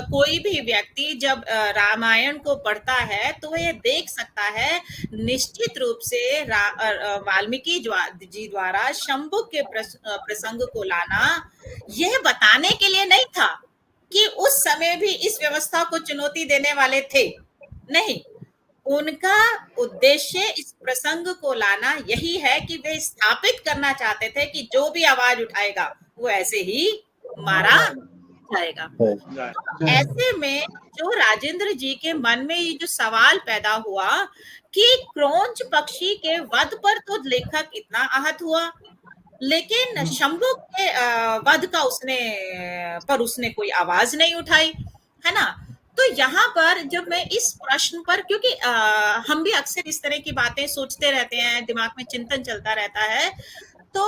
कोई भी व्यक्ति जब रामायण को पढ़ता है तो वह ये देख सकता है निश्चित रूप से वाल्मीकि जी द्वारा शंभुक के प्रसंग को लाना यह बताने के लिए नहीं था कि उस समय भी इस व्यवस्था को चुनौती देने वाले थे। नहीं, उनका उद्देश्य इस प्रसंग को लाना यही है कि वे स्थापित करना चाहते थे कि जो भी आवाज उठाएगा वो ऐसे ही मारा जाएगा। तो ऐसे में जो राजेंद्र जी के मन में ये जो सवाल पैदा हुआ कि क्रौंच पक्षी के वध पर तो लेखक इतना आहत हुआ, लेकिन शंभुक के वध का उसने कोई आवाज नहीं उठाई, है ना। तो यहाँ पर जब मैं इस प्रश्न पर, क्योंकि हम भी अक्सर इस तरह की बातें सोचते रहते हैं, दिमाग में चिंतन चलता रहता है, तो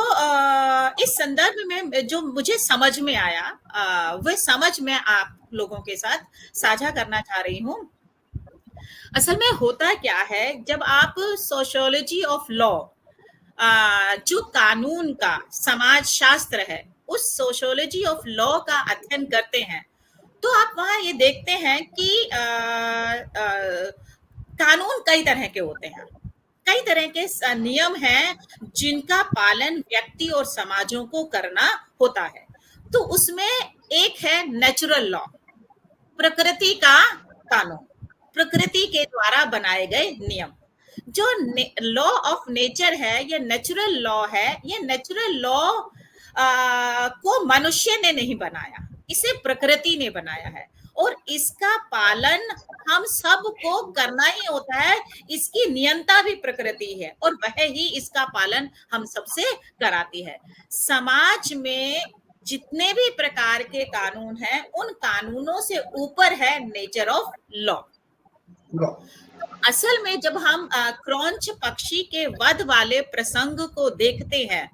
इस संदर्भ में जो मुझे समझ में आया वह समझ मैं आप लोगों के साथ साझा करना चाह रही हूँ। असल में होता क्या है, जब आप सोशियोलॉजी ऑफ लॉ, जो कानून का समाज शास्त्र है, उस सोशियोलॉजी ऑफ लॉ का अध्ययन करते हैं, तो आप वहां ये देखते हैं कि कानून कई तरह के होते हैं, कई तरह के नियम हैं जिनका पालन व्यक्ति और समाजों को करना होता है। तो उसमें एक है नेचुरल लॉ, प्रकृति का कानून, प्रकृति के द्वारा बनाए गए नियम। जो लॉ ऑफ नेचर है, ये नेचुरल लॉ है, ये नेचुरल लॉ को मनुष्य ने नहीं बनाया, इसे प्रकृति ने बनाया है, और इसका पालन हम सबको करना ही होता है। इसकी नियंता भी प्रकृति है और वह ही इसका पालन हम सबसे कराती है। समाज में जितने भी प्रकार के कानून हैं, उन कानूनों से ऊपर है नेचर ऑफ लॉ। असल में जब हम क्रौंच पक्षी के वध वाले प्रसंग को देखते हैं,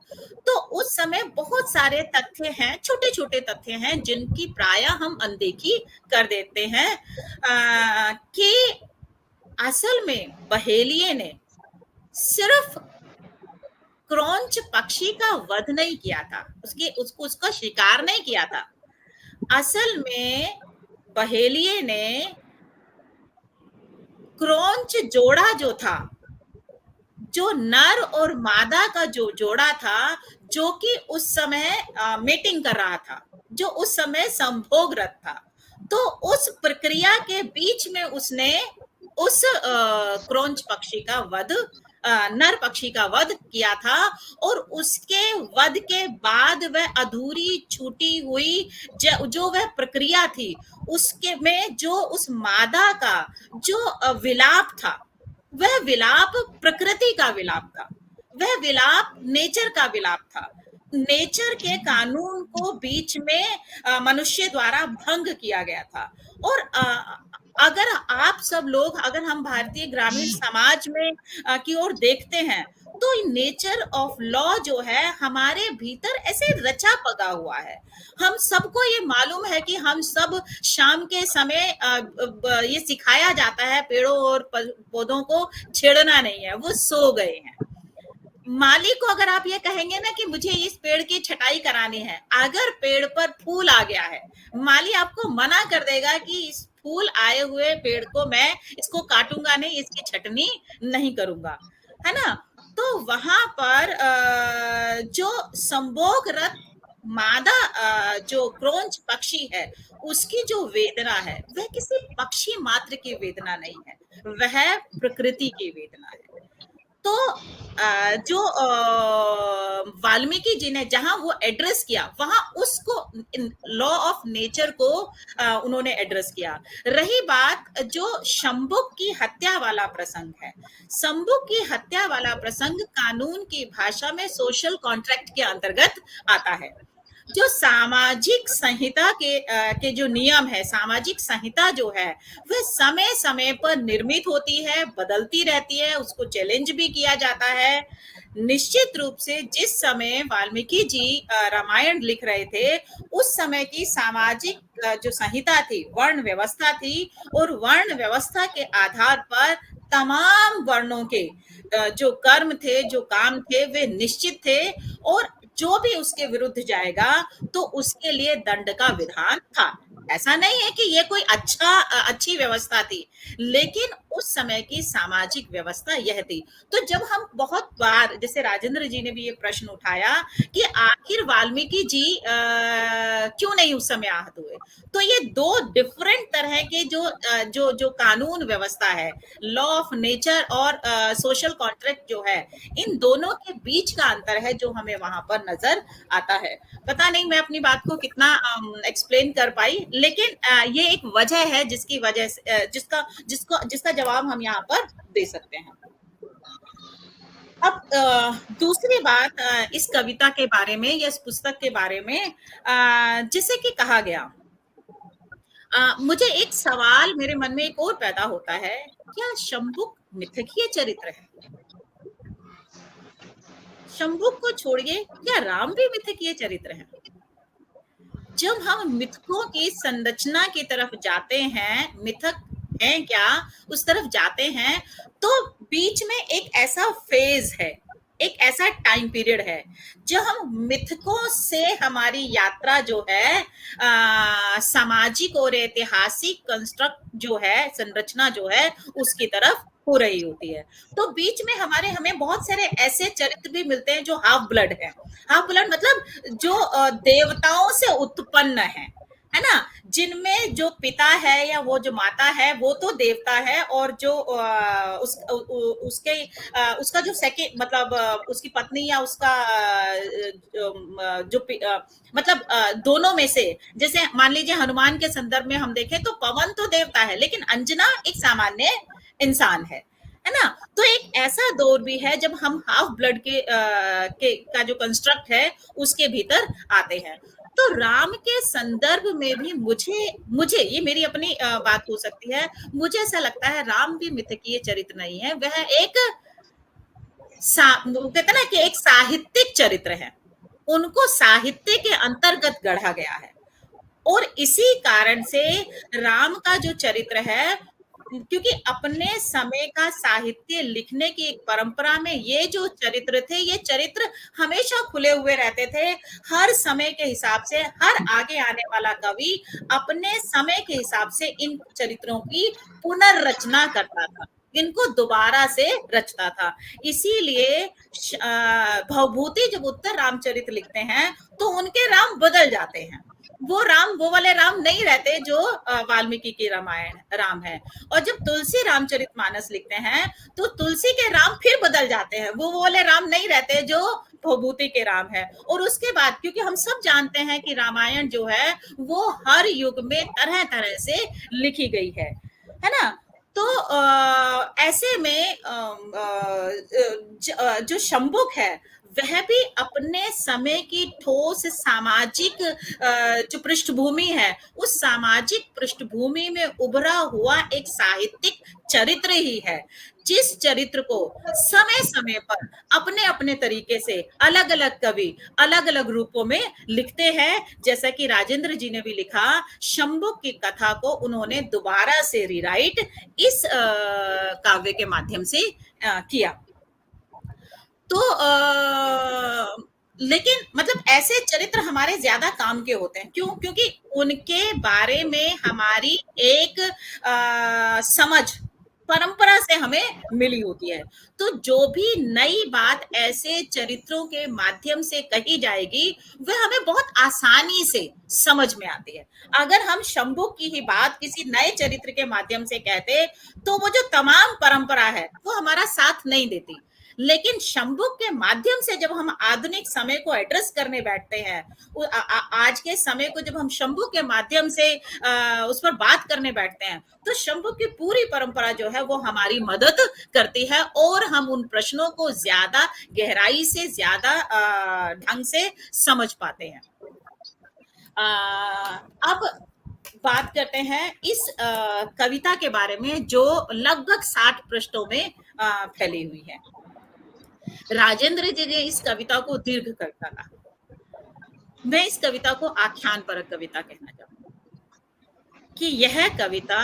तो उस समय बहुत सारे तथ्य हैं, छोटे छोटे तथ्य हैं, जिनकी प्राय हम अनदेखी कर देते हैं, कि असल में बहेलिये ने सिर्फ क्रौंच पक्षी का वध नहीं किया था, उसका शिकार नहीं किया था। असल में बहेलिये ने क्रौंच जोड़ा जो था, जो नर और मादा का जो जोड़ा था, जो कि उस समय मेटिंग कर रहा था, जो उस समय संभोगरत था, तो उस प्रक्रिया के बीच में उसने उस क्रौंच पक्षी का वध, नर पक्षी का वध किया था, और उसके वध के बाद वह अधूरी छूटी हुई जो वह प्रक्रिया थी, उसके में जो उस मादा का जो विलाप था, वह विलाप प्रकृति का विलाप था, वह विलाप नेचर का विलाप था। नेचर के कानून को बीच में मनुष्य द्वारा भंग किया गया था। और अगर आप सब लोग, अगर हम भारतीय ग्रामीण समाज में की ओर देखते हैं, तो नेचर ऑफ लॉ जो है हमारे भीतर ऐसे रचा पका हुआ है। हम सबको ये मालूम है कि हम सब शाम के समय ये सिखाया जाता है, पेड़ों और पौधों को छेड़ना नहीं है, वो सो गए हैं। माली को अगर आप ये कहेंगे ना कि मुझे इस पेड़ की छटाई करानी है, अगर पेड़ पर फूल आ गया है, माली आपको मना कर देगा कि इस फूल आए हुए पेड़ को मैं इसको काटूंगा नहीं, इसकी छटनी नहीं करूंगा, है ना। तो वहां पर जो संभोगरत मादा जो क्रौंच पक्षी है, उसकी जो वेदना है, वह किसी पक्षी मात्र की वेदना नहीं है, वह प्रकृति की वेदना है। तो जो वाल्मीकि जी ने जहां वो एड्रेस किया, वहां उसको लॉ ऑफ नेचर को उन्होंने एड्रेस किया। रही बात जो शंभुक की हत्या वाला प्रसंग है, शंभुक की हत्या वाला प्रसंग कानून की भाषा में सोशल कॉन्ट्रैक्ट के अंतर्गत आता है। जो सामाजिक संहिता के जो नियम है, सामाजिक संहिता जो है वह समय समय पर निर्मित होती है, बदलती रहती है, उसको चैलेंज भी किया जाता है। निश्चित रूप से जिस समय वाल्मीकि जी रामायण लिख रहे थे, उस समय की सामाजिक जो संहिता थी, वर्ण व्यवस्था थी, और वर्ण व्यवस्था के आधार पर तमाम वर्णों के जो कर्म थे, जो काम थे, वे निश्चित थे, और जो भी उसके विरुद्ध जाएगा तो उसके लिए दंड का विधान था। ऐसा नहीं है कि ये कोई अच्छी व्यवस्था थी, लेकिन उस समय की सामाजिक व्यवस्था यह थी। तो जब हम बहुत बार, जैसे राजेंद्र जी ने भी ये प्रश्न उठाया कि आखिर वाल्मीकि जी क्यों नहीं उस समय आहत हुए, तो ये दो डिफरेंट तरह के जो कानून व्यवस्था है, लॉ ऑफ नेचर और सोशल कॉन्ट्रैक्ट जो है, इन दोनों के बीच का अंतर है जो हमें वहां पर नजर आता है। पता नहीं मैं अपनी बात को कितना एक्सप्लेन कर पाई, लेकिन ये एक वजह है जिसकी वजह से जिसका जवाब हम यहाँ पर दे सकते हैं। अब दूसरी बात इस कविता के बारे में या इस पुस्तक के बारे में, जिसे कि कहा गया, मुझे एक सवाल मेरे मन में एक और पैदा होता है, क्या शंभुक मिथकीय चरित्र है? शंभुक को छोड़िए, क्या राम भी मिथकीय चरित्र है? जब हम मिथकों की संरचना की तरफ जाते हैं, मिथक हैं क्या, उस तरफ जाते हैं, तो बीच में एक ऐसा फेज है, एक ऐसा टाइम पीरियड है जब हम मिथकों से हमारी यात्रा जो है सामाजिक और ऐतिहासिक कंस्ट्रक्ट जो है, संरचना जो है, उसकी तरफ हो रही होती है। तो बीच में हमें बहुत सारे ऐसे चरित्र भी मिलते हैं जो हाफ ब्लड है। हाफ ब्लड मतलब जो देवताओं से उत्पन्न है ना, जिनमें जो पिता है या वो जो माता है वो तो देवता है, और जो उसका जो सेकंड मतलब उसकी पत्नी या उसका जो मतलब दोनों में से, जैसे मान लीजिए हनुमान के संदर्भ में हम देखें तो पवन तो देवता है, लेकिन अंजना एक सामान्य इंसान है ना। तो एक ऐसा दौर भी है जब हम हाफ ब्लड का जो कंस्ट्रक्ट है उसके भीतर आते हैं। तो राम के संदर्भ में भी मुझे ये मेरी अपनी बात हो सकती है, मुझे ऐसा लगता है राम भी मिथकीय चरित्र नहीं है, वह एक कहते ना कि एक साहित्यिक चरित्र है, उनको साहित्य के अंतर्गत गढ़ा गया है। और इसी कारण से राम का जो चरित्र है, क्योंकि अपने समय का साहित्य लिखने की एक परंपरा में ये जो चरित्र थे, ये चरित्र हमेशा खुले हुए रहते थे। हर समय के हिसाब से हर आगे आने वाला कवि अपने समय के हिसाब से इन चरित्रों की पुनर्रचना करता था, इनको दोबारा से रचता था। इसीलिए भवभूति जब उत्तर रामचरित लिखते हैं तो उनके राम बदल जाते हैं, वो वाले राम नहीं रहते जो वाल्मीकि की रामायण राम है। और जब तुलसी रामचरितमानस लिखते हैं तो तुलसी के राम फिर बदल जाते हैं, वो वाले राम नहीं रहते जो भवभूति के राम है। और उसके बाद, क्योंकि हम सब जानते हैं कि रामायण जो है वो हर युग में तरह तरह से लिखी गई है ना। तो ऐसे में जो शंभुक है वह भी अपने समय की ठोस सामाजिक जो पृष्ठभूमि है, उस सामाजिक पृष्ठभूमि में उभरा हुआ एक साहित्यिक चरित्र ही है, जिस चरित्र को समय समय पर अपने अपने तरीके से अलग अलग कवि अलग अलग रूपों में लिखते हैं। जैसा कि राजेंद्र जी ने भी लिखा, शंभुक की कथा को उन्होंने दोबारा से रीराइट इस काव्य के माध्यम से किया। तो लेकिन मतलब ऐसे चरित्र हमारे ज्यादा काम के होते हैं, क्यों? क्योंकि उनके बारे में हमारी एक समझ परंपरा से हमें मिली होती है। तो जो भी नई बात ऐसे चरित्रों के माध्यम से कही जाएगी वह हमें बहुत आसानी से समझ में आती है। अगर हम शंभुक की ही बात किसी नए चरित्र के माध्यम से कहते तो वो जो तमाम परंपरा है वो हमारा साथ नहीं देती। लेकिन शंभुक के माध्यम से जब हम आधुनिक समय को एड्रेस करने बैठते हैं, आज के समय को जब हम शंभु के माध्यम से उस पर बात करने बैठते हैं, तो शंभु की पूरी परंपरा जो है वो हमारी मदद करती है और हम उन प्रश्नों को ज्यादा गहराई से, ज्यादा ढंग से समझ पाते हैं। अब बात करते हैं इस कविता के बारे में जो लगभग 60 पृष्ठों में फैली हुई है। राजेंद्र जी ने इस कविता को दीर्घ कविता कहा। मैं इस कविता को आख्यान परक कविता कहना चाहूंगी कि यह कविता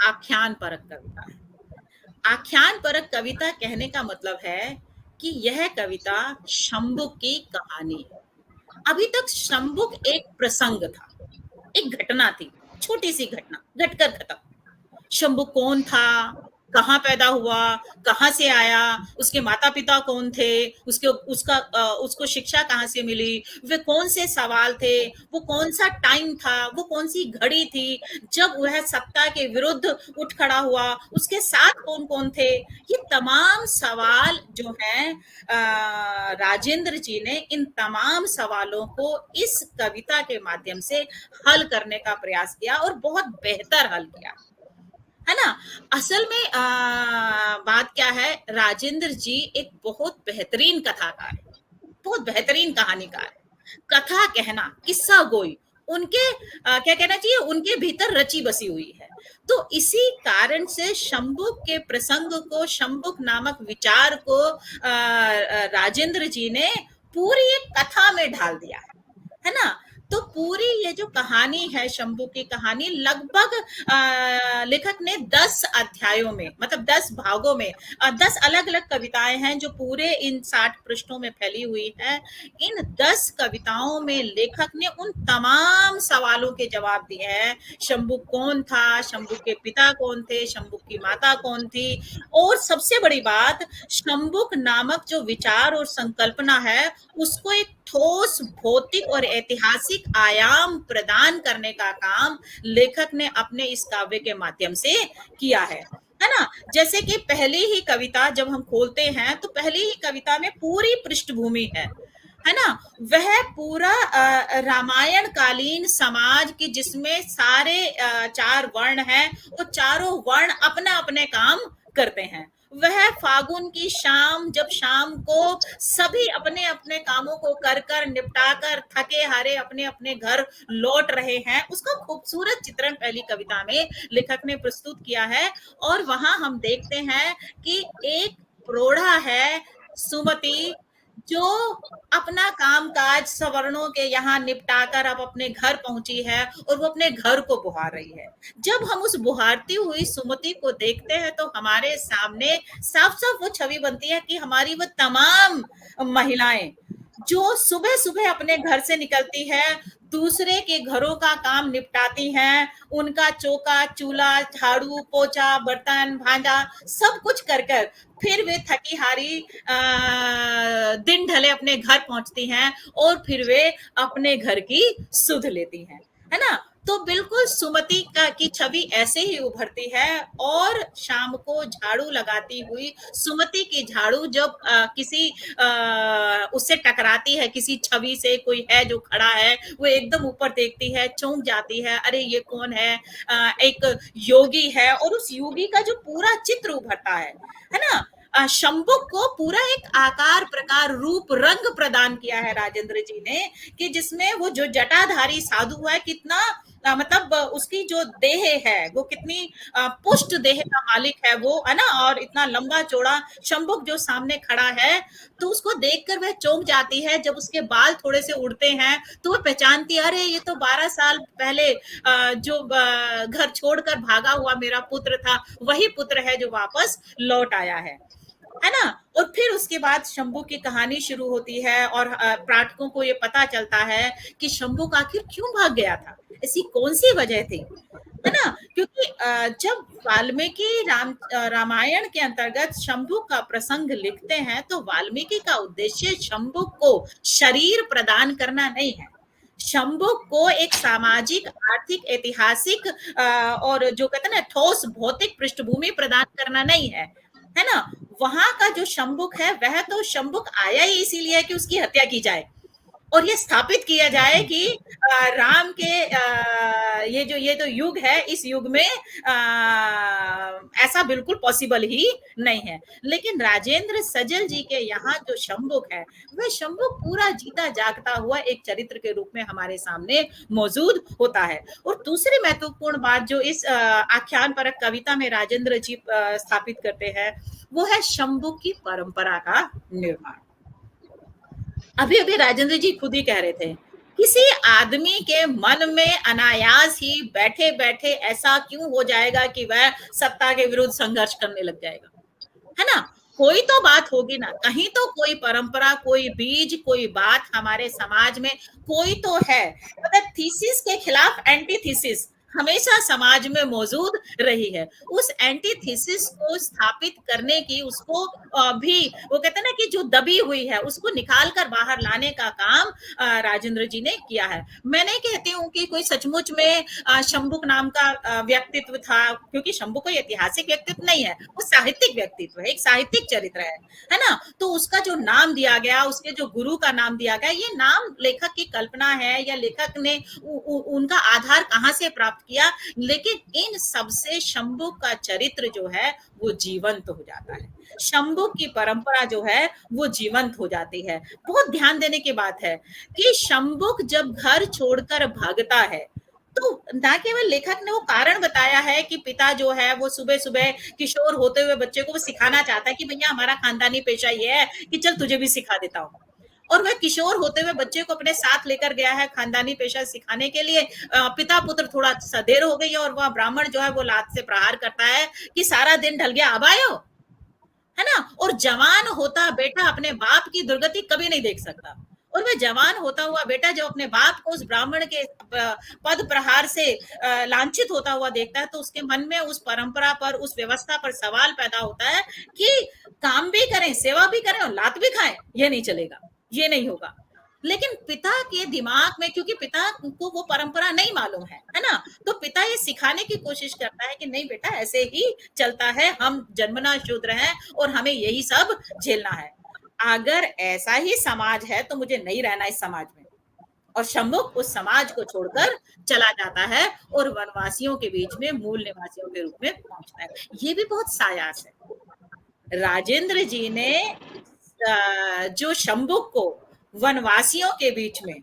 आख्यान परक कविता है। आख्यान परक कविता कहने का मतलब है कि यह कविता शंभुक की कहानी है। अभी तक शंभुक एक प्रसंग था, एक घटना थी, छोटी सी घटना, घटकर खत्म। शंभुक कौन था, कहाँ पैदा हुआ, कहाँ से आया, उसके माता पिता कौन थे, उसको शिक्षा कहाँ से मिली, वे कौन से सवाल थे, वो कौन सा टाइम था, वो कौन सी घड़ी थी जब वह सत्ता के विरुद्ध उठ खड़ा हुआ, उसके साथ कौन कौन थे। ये तमाम सवाल जो हैं, राजेंद्र जी ने इन तमाम सवालों को इस कविता के माध्यम से हल करने का प्रयास किया और बहुत बेहतर हल किया, है ना। असल में बात क्या है, राजेंद्र जी एक बहुत बेहतरीन कथाकार है, बहुत बेहतरीन कहानीकार है। कथा कहना, किस्सा गोई उनके क्या कहना चाहिए, उनके भीतर रची बसी हुई है। तो इसी कारण से शंभुक के प्रसंग को, शंभुक नामक विचार को राजेंद्र जी ने पूरी एक कथा में ढाल दिया है ना। तो पूरी ये जो कहानी है, शंभु की कहानी, लगभग लेखक ने 10 अध्यायों में, मतलब 10 भागों में 10 अलग अलग कविताएं हैं जो पूरे इन 60 पृष्ठों में फैली हुई है। इन 10 कविताओं में लेखक ने उन तमाम सवालों के जवाब दिए हैं। शंभु कौन था, शंभु के पिता कौन थे, शंभु की माता कौन थी, और सबसे बड़ी बात, शंभुक नामक जो विचार और संकल्पना है उसको एक ठोस भौतिक और ऐतिहासिक आयाम प्रदान करने का काम लेखक ने अपने इस काव्य के माध्यम से किया है ना। जैसे कि पहली ही कविता जब हम खोलते हैं तो पहली ही कविता में पूरी पृष्ठभूमि है ना। वह पूरा रामायण कालीन समाज की, जिसमें सारे 4 वर्ण हैं, वो चारों वर्ण अपना अपने काम करते हैं। वह फागुन की शाम, जब शाम को सभी अपने अपने कामों को कर कर निपटा कर थके हारे अपने अपने घर लौट रहे हैं, उसका खूबसूरत चित्रण पहली कविता में लेखक ने प्रस्तुत किया है। और वहां हम देखते हैं कि एक प्रौढ़ा है, सुमति, जो अपना कामकाज सवर्णों के यहाँ निपटाकर अब अपने घर पहुंची है और वो अपने घर को बुहार रही है। जब हम उस बुहारती हुई सुमति को देखते हैं तो हमारे सामने साफ साफ वो छवि बनती है कि हमारी वो तमाम महिलाएं जो सुबह सुबह अपने घर से निकलती है, दूसरे के घरों का काम निपटाती हैं, उनका चौका चूल्हा झाड़ू पोछा बर्तन भांजा सब कुछ कर कर फिर वे थकी हारी दिन ढले अपने घर पहुंचती हैं और फिर वे अपने घर की सुध लेती हैं, है ना। तो बिल्कुल सुमति की छवि ऐसे ही उभरती है। और शाम को झाड़ू लगाती हुई सुमति की झाड़ू जब किसी उससे टकराती है, किसी छवि से, कोई है जो खड़ा है, वो एकदम ऊपर देखती है, चौंक जाती है, अरे ये कौन है, एक योगी है। और उस योगी का जो पूरा चित्र उभरता है ना, शंभुक को पूरा एक आकार प्रकार रूप रंग प्रदान किया है राजेंद्र जी ने, कि जिसमें वो जो जटाधारी साधु है, कितना मतलब उसकी जो देह है वो कितनी पुष्ट देह का मालिक है वो, है ना। और इतना लंबा चौड़ा शंभुक जो सामने खड़ा है, तो उसको देखकर वह चौंक जाती है। जब उसके बाल थोड़े से उड़ते हैं तो वो पहचानती है, अरे ये तो 12 साल पहले जो घर छोड़कर भागा हुआ मेरा पुत्र था, वही पुत्र है जो वापस लौट आया है ना। और फिर उसके बाद शंभु की कहानी शुरू होती है और पाठकों को ये पता चलता है कि शंभु आखिर क्यों भाग गया था, ऐसी कौन सी वजह थी, है ना। क्योंकि जब वाल्मीकि रामायण के अंतर्गत शंभु का प्रसंग लिखते हैं तो वाल्मीकि का उद्देश्य शंभु को शरीर प्रदान करना नहीं है, शंभु को एक सामाजिक, आर्थिक, ऐतिहासिक और जो कहते हैं ना ठोस भौतिक पृष्ठभूमि प्रदान करना नहीं है। है ना, वहां का जो शंबुक है वह तो शंबुक आया ही इसीलिए है कि उसकी हत्या की जाए और ये स्थापित किया जाए कि राम के ये जो युग है, इस युग में ऐसा बिल्कुल पॉसिबल ही नहीं है। लेकिन राजेंद्र सजल जी के यहाँ जो शंबुक है वह शंबुक पूरा जीता जागता हुआ एक चरित्र के रूप में हमारे सामने मौजूद होता है। और दूसरी महत्वपूर्ण बात जो इस आख्यान परक कविता में राजेंद्र जी स्थापित करते हैं वो है शंबुक की परंपरा का निर्माण। अभी अभी राजेंद्र जी खुद ही कह रहे थे, किसी आदमी के मन में अनायास ही बैठे बैठे ऐसा क्यों हो जाएगा कि वह सत्ता के विरुद्ध संघर्ष करने लग जाएगा, है ना। कोई तो बात होगी ना, कहीं तो कोई परंपरा, कोई बीज, कोई बात हमारे समाज में कोई तो है। मतलब थीसिस के खिलाफ एंटीथीसिस हमेशा समाज में मौजूद रही है। उस एंटीथीसिस को स्थापित करने की, उसको भी वो कहते हैं ना कि जो दबी हुई है उसको निकाल कर बाहर लाने का काम राजेंद्र जी ने किया है। मैं नहीं कहती हूँ कि कोई सचमुच में शंबुक नाम का व्यक्तित्व था, क्योंकि शंबुक कोई ऐतिहासिक व्यक्तित्व नहीं है, वो साहित्यिक व्यक्तित्व है, एक साहित्यिक चरित्र है ना। तो उसका जो नाम दिया गया, उसके जो गुरु का नाम दिया गया, ये नाम लेखक की कल्पना है या लेखक ने उनका आधार कहाँ से प्राप्त किया, लेकिन इन सबसे शंबुक का चरित्र जो है वो जीवंत हो जाता है। शंबुक की परंपरा जो है वो जीवंत हो जाती है। बहुत ध्यान देने की बात है कि शंबुक जब घर छोड़कर भागता है तो ना केवल लेखक ने वो कारण बताया है कि पिता जो है वो सुबह सुबह किशोर होते हुए बच्चे को वो सिखाना चाहता है कि भैया हमारा खानदानी पेशा ये है कि चल तुझे भी सिखा देता हूँ, और वह किशोर होते हुए बच्चे को अपने साथ लेकर गया है खानदानी पेशा सिखाने के लिए। पिता पुत्र थोड़ा सा देर हो गई है और वह ब्राह्मण जो है वो लात से प्रहार करता है कि सारा दिन ढल गया, अब आयो, है ना। और जवान होता बेटा अपने बाप की दुर्गति कभी नहीं देख सकता, और वह जवान होता हुआ बेटा जब अपने बाप को उस ब्राह्मण के पद प्रहार से लांछित होता हुआ देखता है तो उसके मन में उस परंपरा पर, उस व्यवस्था पर सवाल पैदा होता है कि काम भी करें, सेवा भी करें और लात भी खाएं, ये नहीं चलेगा, ये नहीं होगा। लेकिन पिता के दिमाग में, क्योंकि पिता को वो परंपरा नहीं मालूम है ना, तो पिता ये सिखाने की कोशिश करता है कि नहीं बेटा ऐसे ही चलता है, हम जन्मना शूद्र हैं और हमें यही सब झेलना है। अगर ऐसा ही समाज है तो मुझे नहीं रहना इस समाज में। और शंबुक उस समाज को छोड़कर चला जाता है और वनवासियों के बीच में मूल निवासियों के रूप में पहुंचता है। ये भी बहुत सायास है। राजेंद्र जी ने जो शंबुक को वनवासियों के बीच में,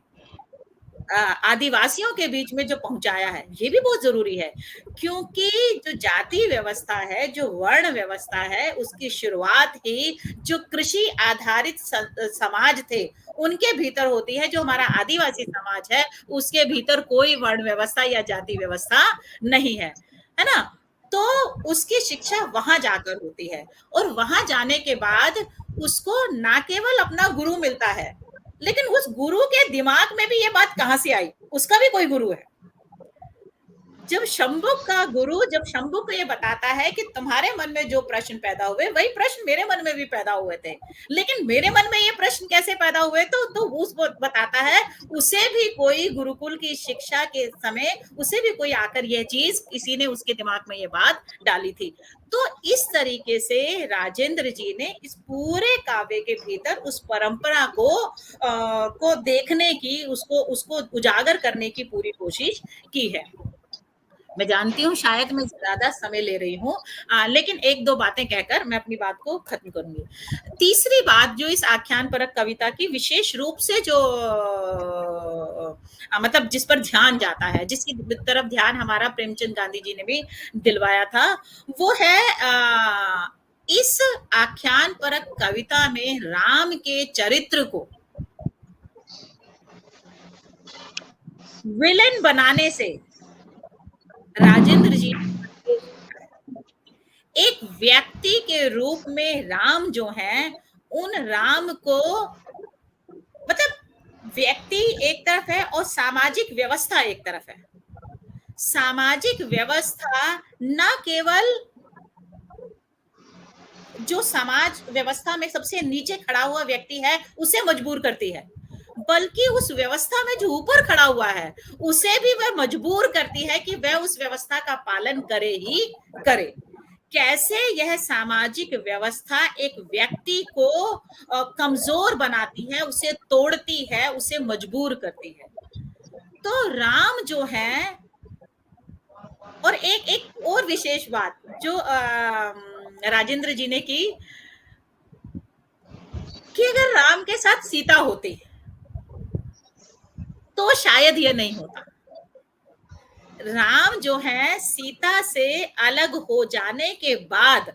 आदिवासियों के बीच में जो पहुंचाया है, ये भी बहुत जरूरी है, क्योंकि जो जाति व्यवस्था है, जो वर्ण व्यवस्था है, उसकी शुरुआत ही जो कृषि आधारित समाज थे उनके भीतर होती है। जो हमारा आदिवासी समाज है उसके भीतर कोई वर्ण व्यवस्था या जाति व्यवस्था नहीं है, है ना। तो उसकी शिक्षा वहां जाकर होती है, और वहां जाने के बाद उसको ना केवल अपना गुरु मिलता है, लेकिन उस गुरु के दिमाग में भी ये बात कहां से आई, उसका भी कोई गुरु है। जब शंबुक का गुरु, जब शंबुक को ये बताता है कि तुम्हारे मन में जो प्रश्न पैदा हुए वही प्रश्न मेरे मन में भी पैदा हुए थे, लेकिन मेरे मन में ये प्रश्न कैसे पैदा हुए, तो उस बताता है उसे भी कोई गुरुकुल की शिक्षा के समय उसे भी कोई आकर ये चीज, किसी ने उसके दिमाग में ये बात डाली थी। तो इस तरीके से राजेंद्र जी ने इस पूरे काव्य के भीतर उस परंपरा को देखने की, उसको उजागर करने की पूरी कोशिश की है। मैं जानती हूँ शायद मैं ज्यादा समय ले रही हूँ, लेकिन एक दो बातें कहकर मैं अपनी बात को खत्म करूंगी। तीसरी बात जो इस आख्यान परक कविता की विशेष रूप से जो मतलब जिस पर ध्यान जाता है, जिसकी तरफ ध्यान हमारा प्रेमचंद गांधी जी ने भी दिलवाया था, वो है इस आख्यान परक कविता में राम के चरित्र को विलेन बनाने से राजेंद्र जी एक व्यक्ति के रूप में राम जो हैं, उन राम को, मतलब व्यक्ति एक तरफ है और सामाजिक व्यवस्था एक तरफ है। सामाजिक व्यवस्था न केवल जो समाज व्यवस्था में सबसे नीचे खड़ा हुआ व्यक्ति है उसे मजबूर करती है, बल्कि उस व्यवस्था में जो ऊपर खड़ा हुआ है उसे भी वह मजबूर करती है कि वह उस व्यवस्था का पालन करे ही करे। कैसे यह सामाजिक व्यवस्था एक व्यक्ति को कमजोर बनाती है, उसे तोड़ती है, उसे मजबूर करती है। तो राम जो है, और एक और विशेष बात जो राजेंद्र जी ने की, कि अगर राम के साथ सीता होती तो शायद ये नहीं होता। राम जो है सीता से अलग हो जाने के बाद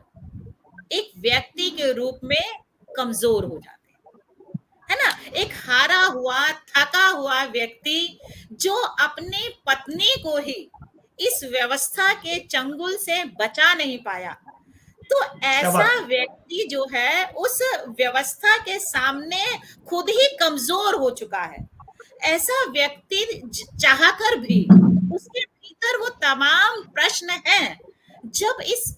एक व्यक्ति के रूप में कमजोर हो जाते हैं, है ना। एक हारा हुआ, थका हुआ व्यक्ति जो अपनी पत्नी को ही इस व्यवस्था के चंगुल से बचा नहीं पाया, तो ऐसा व्यक्ति जो है उस व्यवस्था के सामने खुद ही कमजोर हो चुका है। ऐसा व्यक्ति चाहकर भी उसके भीतर वो तमाम प्रश्न हैं। जब इस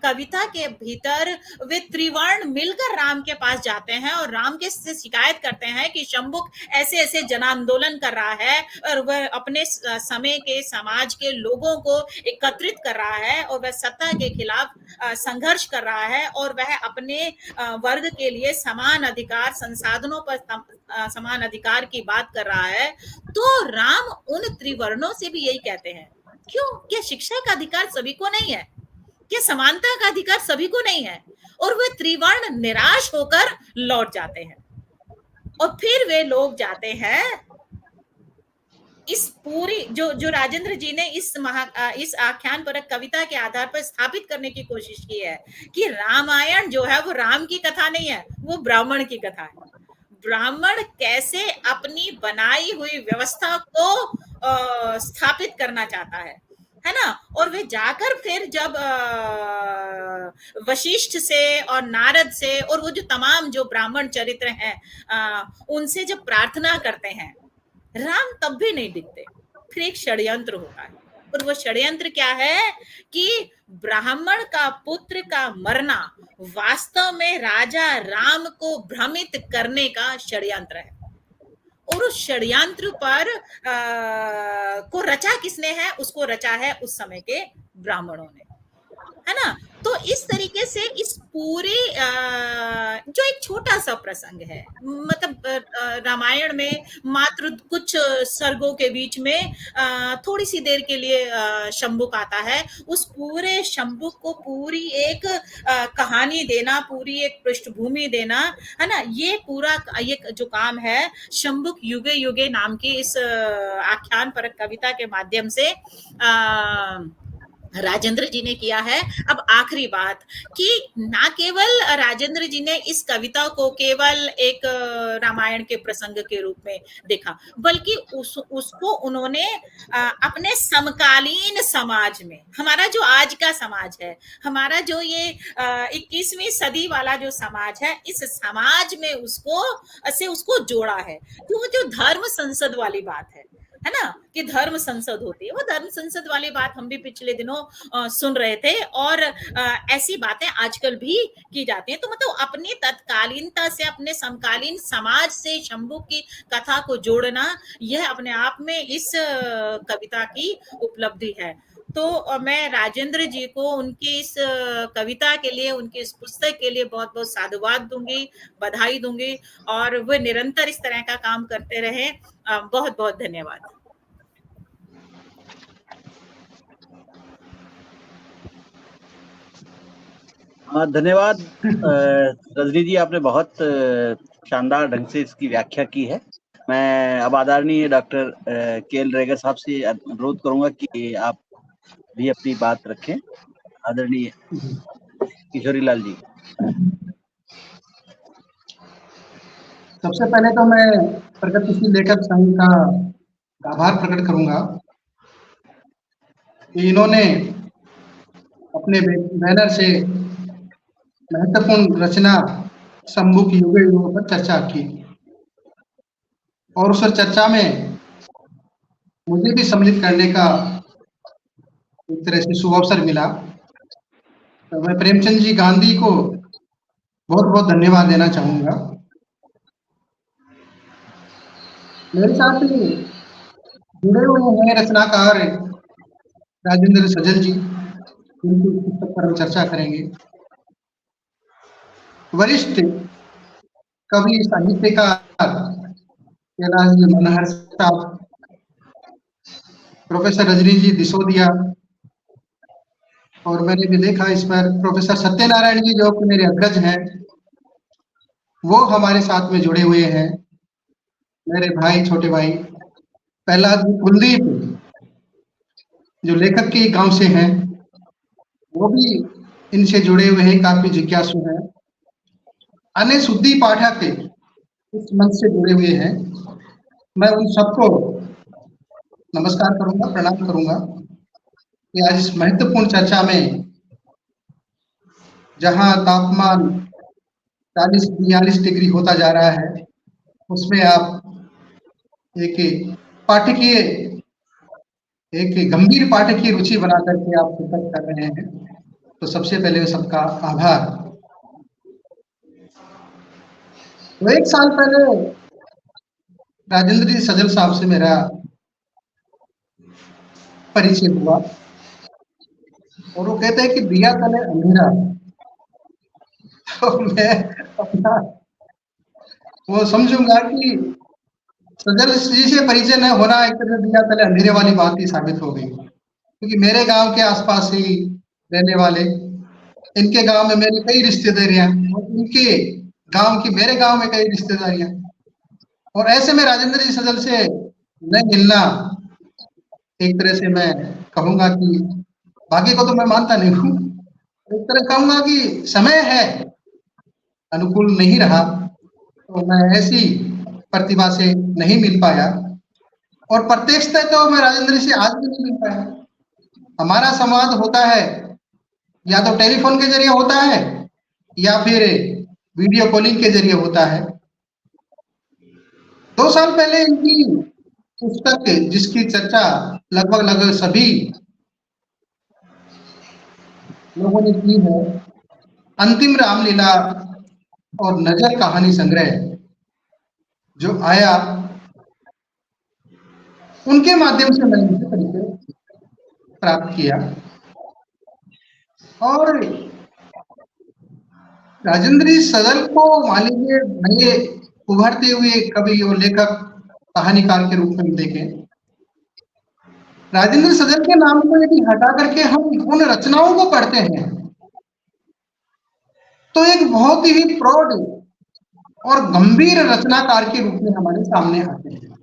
कविता के भीतर वे त्रिवर्ण मिलकर राम के पास जाते हैं और राम के से शिकायत करते हैं कि शंभुक ऐसे ऐसे जन आंदोलन कर रहा है और वह अपने समय के समाज के लोगों को एकत्रित कर रहा है और वह सत्ता के खिलाफ संघर्ष कर रहा है और वह अपने वर्ग के लिए समान अधिकार, संसाधनों पर समान अधिकार की बात कर रहा है, तो राम उन त्रिवर्णों से भी यही कहते हैं। क्यों? क्या शिक्षा का अधिकार सभी को नहीं है? क्या समानता का अधिकार सभी को नहीं है? और वे त्रिवर्ण निराश होकर लौट जाते हैं और फिर वे लोग जाते हैं इस पूरी जो राजेंद्र जी ने इस आख्यान परक कविता के आधार पर स्थापित करने की कोशिश की है कि रामायण जो है वो राम की कथा नहीं है, वो ब्राह्मण की कथा है। ब्राह्मण कैसे अपनी बनाई हुई व्यवस्था को स्थापित करना चाहता है ना। और वे जाकर फिर जब वशिष्ठ से और नारद से और वो जो तमाम जो ब्राह्मण चरित्र हैं उनसे जब प्रार्थना करते हैं, राम तब भी नहीं दिखते। फिर एक षड्यंत्र होता है, और वो षड्यंत्र क्या है कि ब्राह्मण का पुत्र का मरना वास्तव में राजा राम को भ्रमित करने का षड्यंत्र है। और उस षड्यंत्र पर को रचा किसने है? उसको रचा है उस समय के ब्राह्मणों ने, है ना। तो इस तरीके से इस पूरे जो एक छोटा सा प्रसंग है, मतलब रामायण में मात्र कुछ सर्गों के बीच में थोड़ी सी देर के लिए शंभुक आता है, उस पूरे शंभुक को पूरी एक कहानी देना, पूरी एक पृष्ठभूमि देना, है ना। ये पूरा ये जो काम है शंभुक युगे युगे नाम की इस आख्यान परक कविता के माध्यम से राजेंद्र जी ने किया है। अब आखिरी बात कि ना केवल राजेंद्र जी ने इस कविता को केवल एक रामायण के प्रसंग के रूप में देखा, बल्कि उसको उन्होंने अपने समकालीन समाज में, हमारा जो आज का समाज है, हमारा जो ये 21वीं सदी वाला जो समाज है, इस समाज में उसको जोड़ा है। तो वो जो धर्म संसद वाली बात है ना, कि धर्म संसद होती है, वो धर्म संसद वाली बात हम भी पिछले दिनों सुन रहे थे, और ऐसी बातें आजकल भी की जाती हैं। तो मतलब अपनी तत्कालीनता से, अपने समकालीन समाज से शंभुक की कथा को जोड़ना, यह अपने आप में इस कविता की उपलब्धि है। तो मैं राजेंद्र जी को उनकी इस कविता के लिए, उनकी इस पुस्तक के लिए बहुत बहुत साधुवाद दूंगी, बधाई दूंगी, और वे निरंतर इस तरह का काम करते रहे। बहुत बहुत धन्यवाद। धन्यवाद रजनी जी, आपने बहुत शानदार ढंग से इसकी व्याख्या की है। मैं अब आदरणीय डॉक्टर केएल रेगर साहब से अनुरोध करूंगा कि आप भी अपनी बात रखें। आदरणीय किशोरी लाल जी। सबसे पहले तो मैं प्रगतिशील लेखक संघ का आभार प्रकट करूंगा कि इन्होंने अपने बैनर से महत्वपूर्ण रचना शंभुक युगे युग पर चर्चा की, और उस चर्चा में मुझे भी सम्मिलित करने का एक तरह से शुभ अवसर मिला। तो मैं प्रेमचंद जी गांधी को बहुत बहुत धन्यवाद देना चाहूंगा। मेरे साथ जुड़े हुए हैं रचनाकार राजेंद्र सजल जी, उनकी पुस्तक पर हम चर्चा करेंगे। वरिष्ठ कवि साहित्यकार कैलाश जी मनहर साहब, प्रोफेसर रजनी जी दिसोदिया, और मैंने भी देखा इस पर प्रोफेसर सत्यनारायण जी जो कि मेरे अग्रज हैं, वो हमारे साथ में जुड़े हुए हैं। मेरे भाई, छोटे भाई प्रहलाद कुलदीप जो लेखक के गांव से हैं, वो भी इनसे जुड़े हुए हैं, काफी जिज्ञासु हैं। अन्य सुद्दी पाठक इस मंच से जुड़े हुए हैं। मैं उन सबको नमस्कार करूंगा, प्रणाम करूंगा कि आज इस महत्वपूर्ण चर्चा में, जहां तापमान 40-42 डिग्री होता जा रहा है, उसमें आप एक पाठकीय, एक गंभीर पाठ की रुचि बना करके आप शिरकत कर रहे हैं, तो सबसे पहले सबका आभार। तो 1 साल पहले राजेंद्र जी सजल साहब से मेरा परिचय हुआ, और वो कहते हैं कि दिया तले अंधेरा। तो मैं अपना वो समझूंगा कि सजल जी से परिचय न होना एक तरह से दिया तले अंधेरे वाली बात ही साबित हो गई, क्योंकि मेरे गांव के आसपास ही रहने वाले, इनके गांव में मेरी कई रिश्तेदारियां, और इनके गांव की मेरे गांव में कई रिश्तेदारियां, और ऐसे में राजेंद्र जी सजल से न मिलना एक तरह से मैं कहूंगा कि भाग्य को तो मैं मानता नहीं हूँ, एक तरह कहूंगा कि समय है अनुकूल नहीं रहा, तो मैं ऐसी प्रतिभा से नहीं मिल पाया, और प्रत्यक्षता तो मैं राजेंद्र से आज भी नहीं मिल पाया। हमारा संवाद होता है या तो टेलीफोन के जरिए होता है या फिर वीडियो कॉलिंग के जरिए होता है। 2 साल पहले इनकी पुस्तक जिसकी चर्चा लगभग सभी लोगों ने की है, अंतिम रामलीला और नजर कहानी संग्रह, जो आया, उनके माध्यम से मैंने इनसे परिचय प्राप्त किया। और राजेंद्र जी सजल को मान लीजिए नए उभरते हुए कवि और लेखक कहानीकार के रूप में देखें, राजेंद्र सजल के नाम को यदि हटा करके हम उन रचनाओं को पढ़ते हैं, तो एक बहुत ही प्रौढ़ और गंभीर रचनाकार के रूप में हमारे सामने आते हैं।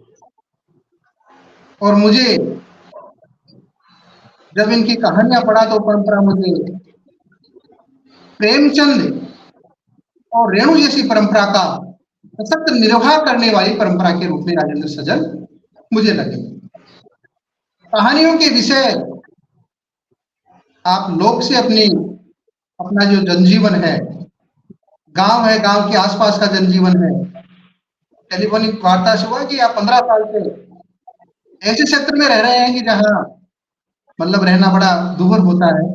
और मुझे जब इनकी कहानियां पढ़ा तो परंपरा मुझे प्रेमचंद और रेणु जैसी परंपरा का सशक्त निर्वाह करने वाली परंपरा के रूप में राजेंद्र सजल मुझे लगे। कहानियों के विषय आप लोग से अपना जो जनजीवन है, गांव है, गांव के आसपास का जनजीवन है, टेलीफोनिक वार्ता से हुआ कि आप 15 साल से ऐसे क्षेत्र में रह रहे हैं कि जहां मतलब रहना बड़ा दूभर होता है।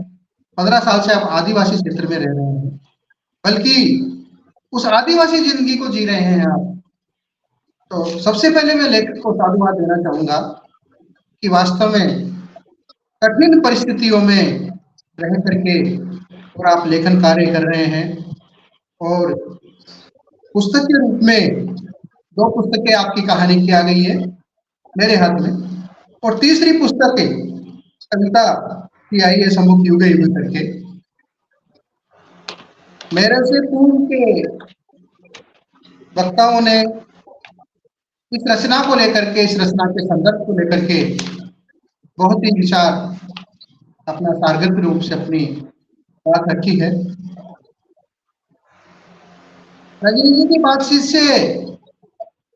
15 साल से आप आदिवासी क्षेत्र में रह रहे हैं, बल्कि उस आदिवासी जिंदगी को जी रहे हैं आप। तो सबसे पहले मैं लेखक को साधुवाद देना चाहूंगा कि वास्तव में कठिन परिस्थितियों में रह करके और आप लेखन कार्य कर रहे हैं, और पुस्तक के रूप में 2 पुस्तकें आपकी कहानी की आ गई है मेरे हाथ में, और तीसरी पुस्तक कविता की आई है सम्मुख युगे युग करके। मेरे से पूर्व के वक्ताओं ने इस रचना को लेकर के, इस रचना के संदर्भ को लेकर के बहुत ही विचार अपना सारगर्भ रूप से अपनी बात रखी है। रजनी जी की बातचीत से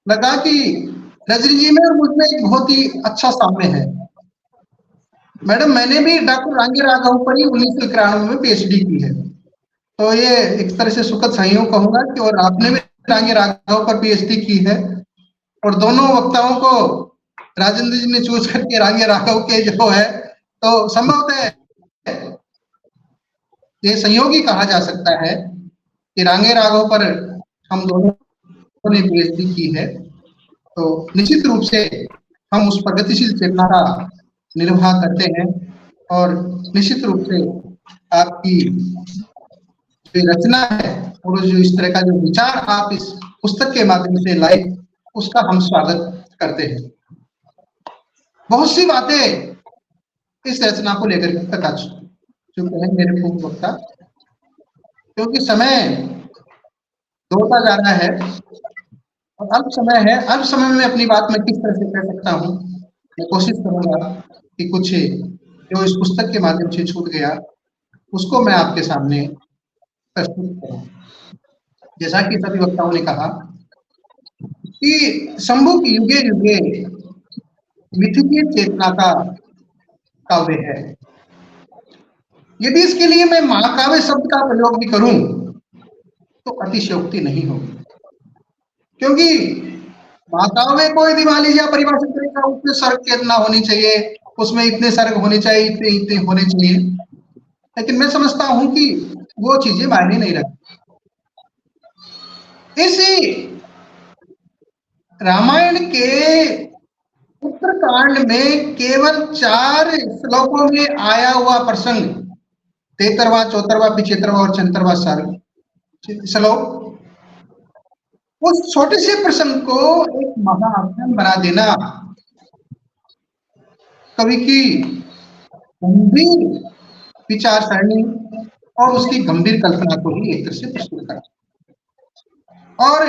लगा कि रजनी जी में और मुझ में एक बहुत ही अच्छा साम्य है। मैडम, मैंने भी डॉक्टर रांगे राघव पर ही 1991 में पीएचडी की है, तो ये एक तरह से सुखद संयोग कहूंगा कि, और आपने भी रांगे राघव पर पीएचडी की है, और दोनों वक्ताओं को राजेंद्र जी ने चूज करके रांगे राघव के जो है, तो संभवतः ये संयोग ही कहा जा सकता है कि रांगे राघव पर हम दोनों ने पीएचडी की है। तो निश्चित रूप से हम उस प्रगतिशील चेतना का निर्वाह करते हैं, और निश्चित रूप से आपकी जो रचना है और जो इस तरह का जो विचार आप इस पुस्तक के माध्यम से लाए, उसका हम स्वागत करते हैं। बहुत सी बातें इस रचना को लेकर के बता चुके हैं मेरे पूर्व वक्ता, क्योंकि समय दौड़ता जा रहा है और अल्प समय है। अल्प समय में अपनी बात मैं किस तरह से कह सकता हूँ, मैं कोशिश करूंगा कि कुछ जो इस पुस्तक के माध्यम से छूट गया उसको मैं आपके सामने प्रस्तुत करूं। जैसा कि सभी वक्ताओं ने कहा कि शंभु की युगे युगे मिथिकीय चेतना का काव्य है। यदि इसके लिए मैं महाकाव्य शब्द का प्रयोग भी करूं तो अतिशयोक्ति नहीं होगी, क्योंकि महाकाव्य को यदि मान लीजिए परिभाषित करेगा, उसमें सर्ग चेतना होनी चाहिए, उसमें इतने सर्ग होने चाहिए, इतने इतने होने चाहिए, लेकिन मैं समझता हूं कि वो चीजें मायने नहीं रखती। इसी रामायण के उत्तरकांड में केवल 4 श्लोकों में आया हुआ प्रसंग, 73वां, 74वां, 75वां और 76वां श्लोक, उस छोटे से प्रसंग को एक महाअध्ययन बना देना कवि की गंभीर विचार सरणी और उसकी गंभीर कल्पना को ही एक तरह से प्रस्तुत करता। और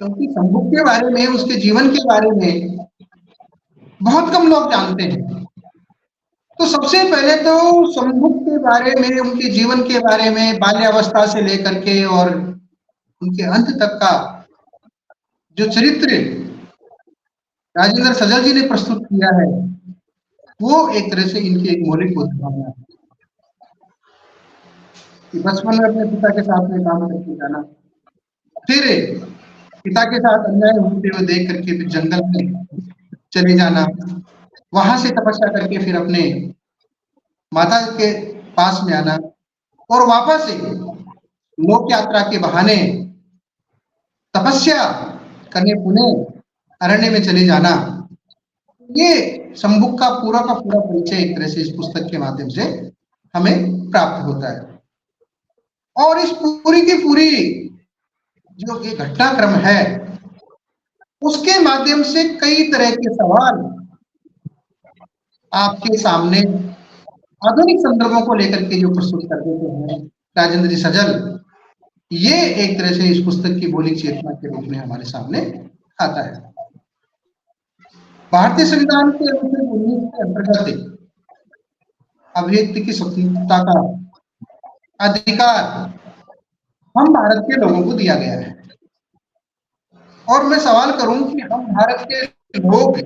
क्योंकि शंभु के बारे में, उसके जीवन के बारे में बहुत कम लोग जानते हैं, तो सबसे पहले तो शंभु के बारे में, उनके जीवन के बारे में, बाल्यावस्था से लेकर के और उनके अंत तक का जो चरित्र राजेंद्र सजल जी ने प्रस्तुत किया है, वो एक तरह से इनकी एक मौलिक उदाहरण है कि बचपन में अपने पिता के साथ में काम करके जाना, फिर पिता के साथ अन्याय होते हुए देख करके फिर जंगल में चले जाना, वहां से तपस्या करके फिर अपने माता के पास में आना और वापस से लोक यात्रा के बहाने तपस्या करने पुणे अरण्य में चले जाना। ये शंभु का पूरा परिचय एक तरह से इस पुस्तक के माध्यम से हमें प्राप्त होता है। और इस पूरी की पूरी जो ये घटनाक्रम है, उसके माध्यम से कई तरह के सवाल आपके सामने आधुनिक संदर्भों को लेकर के जो प्रस्तुत कर देते हैं राजेंद्र जी सजल, ये एक तरह से इस पुस्तक की मौलिक चेतना के रूप में हमारे सामने आता है। भारतीय संविधान के अनुच्छेद 19 के अंतर्गत अभिव्यक्ति की स्वतंत्रता का अधिकार हम भारत के लोगों को दिया गया है। और मैं सवाल करूं कि हम भारत के लोग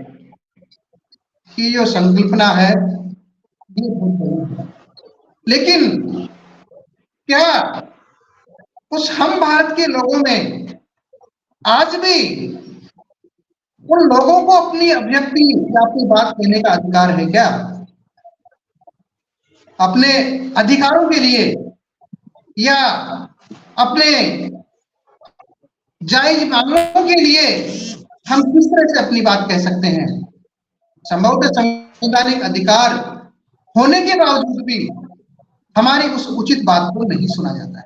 की जो संकल्पना है ये बहुत बड़ी है, लेकिन क्या उस हम भारत के लोगों में आज भी उन लोगों को अपनी अभिव्यक्ति या अपनी बात कहने का अधिकार है क्या? अपने अधिकारों के लिए या अपने जायज मांगों के लिए हम किस तरह से अपनी बात कह सकते हैं? संभवतः संवैधानिक अधिकार होने के बावजूद भी हमारी उस उचित बात को नहीं सुना जाता है।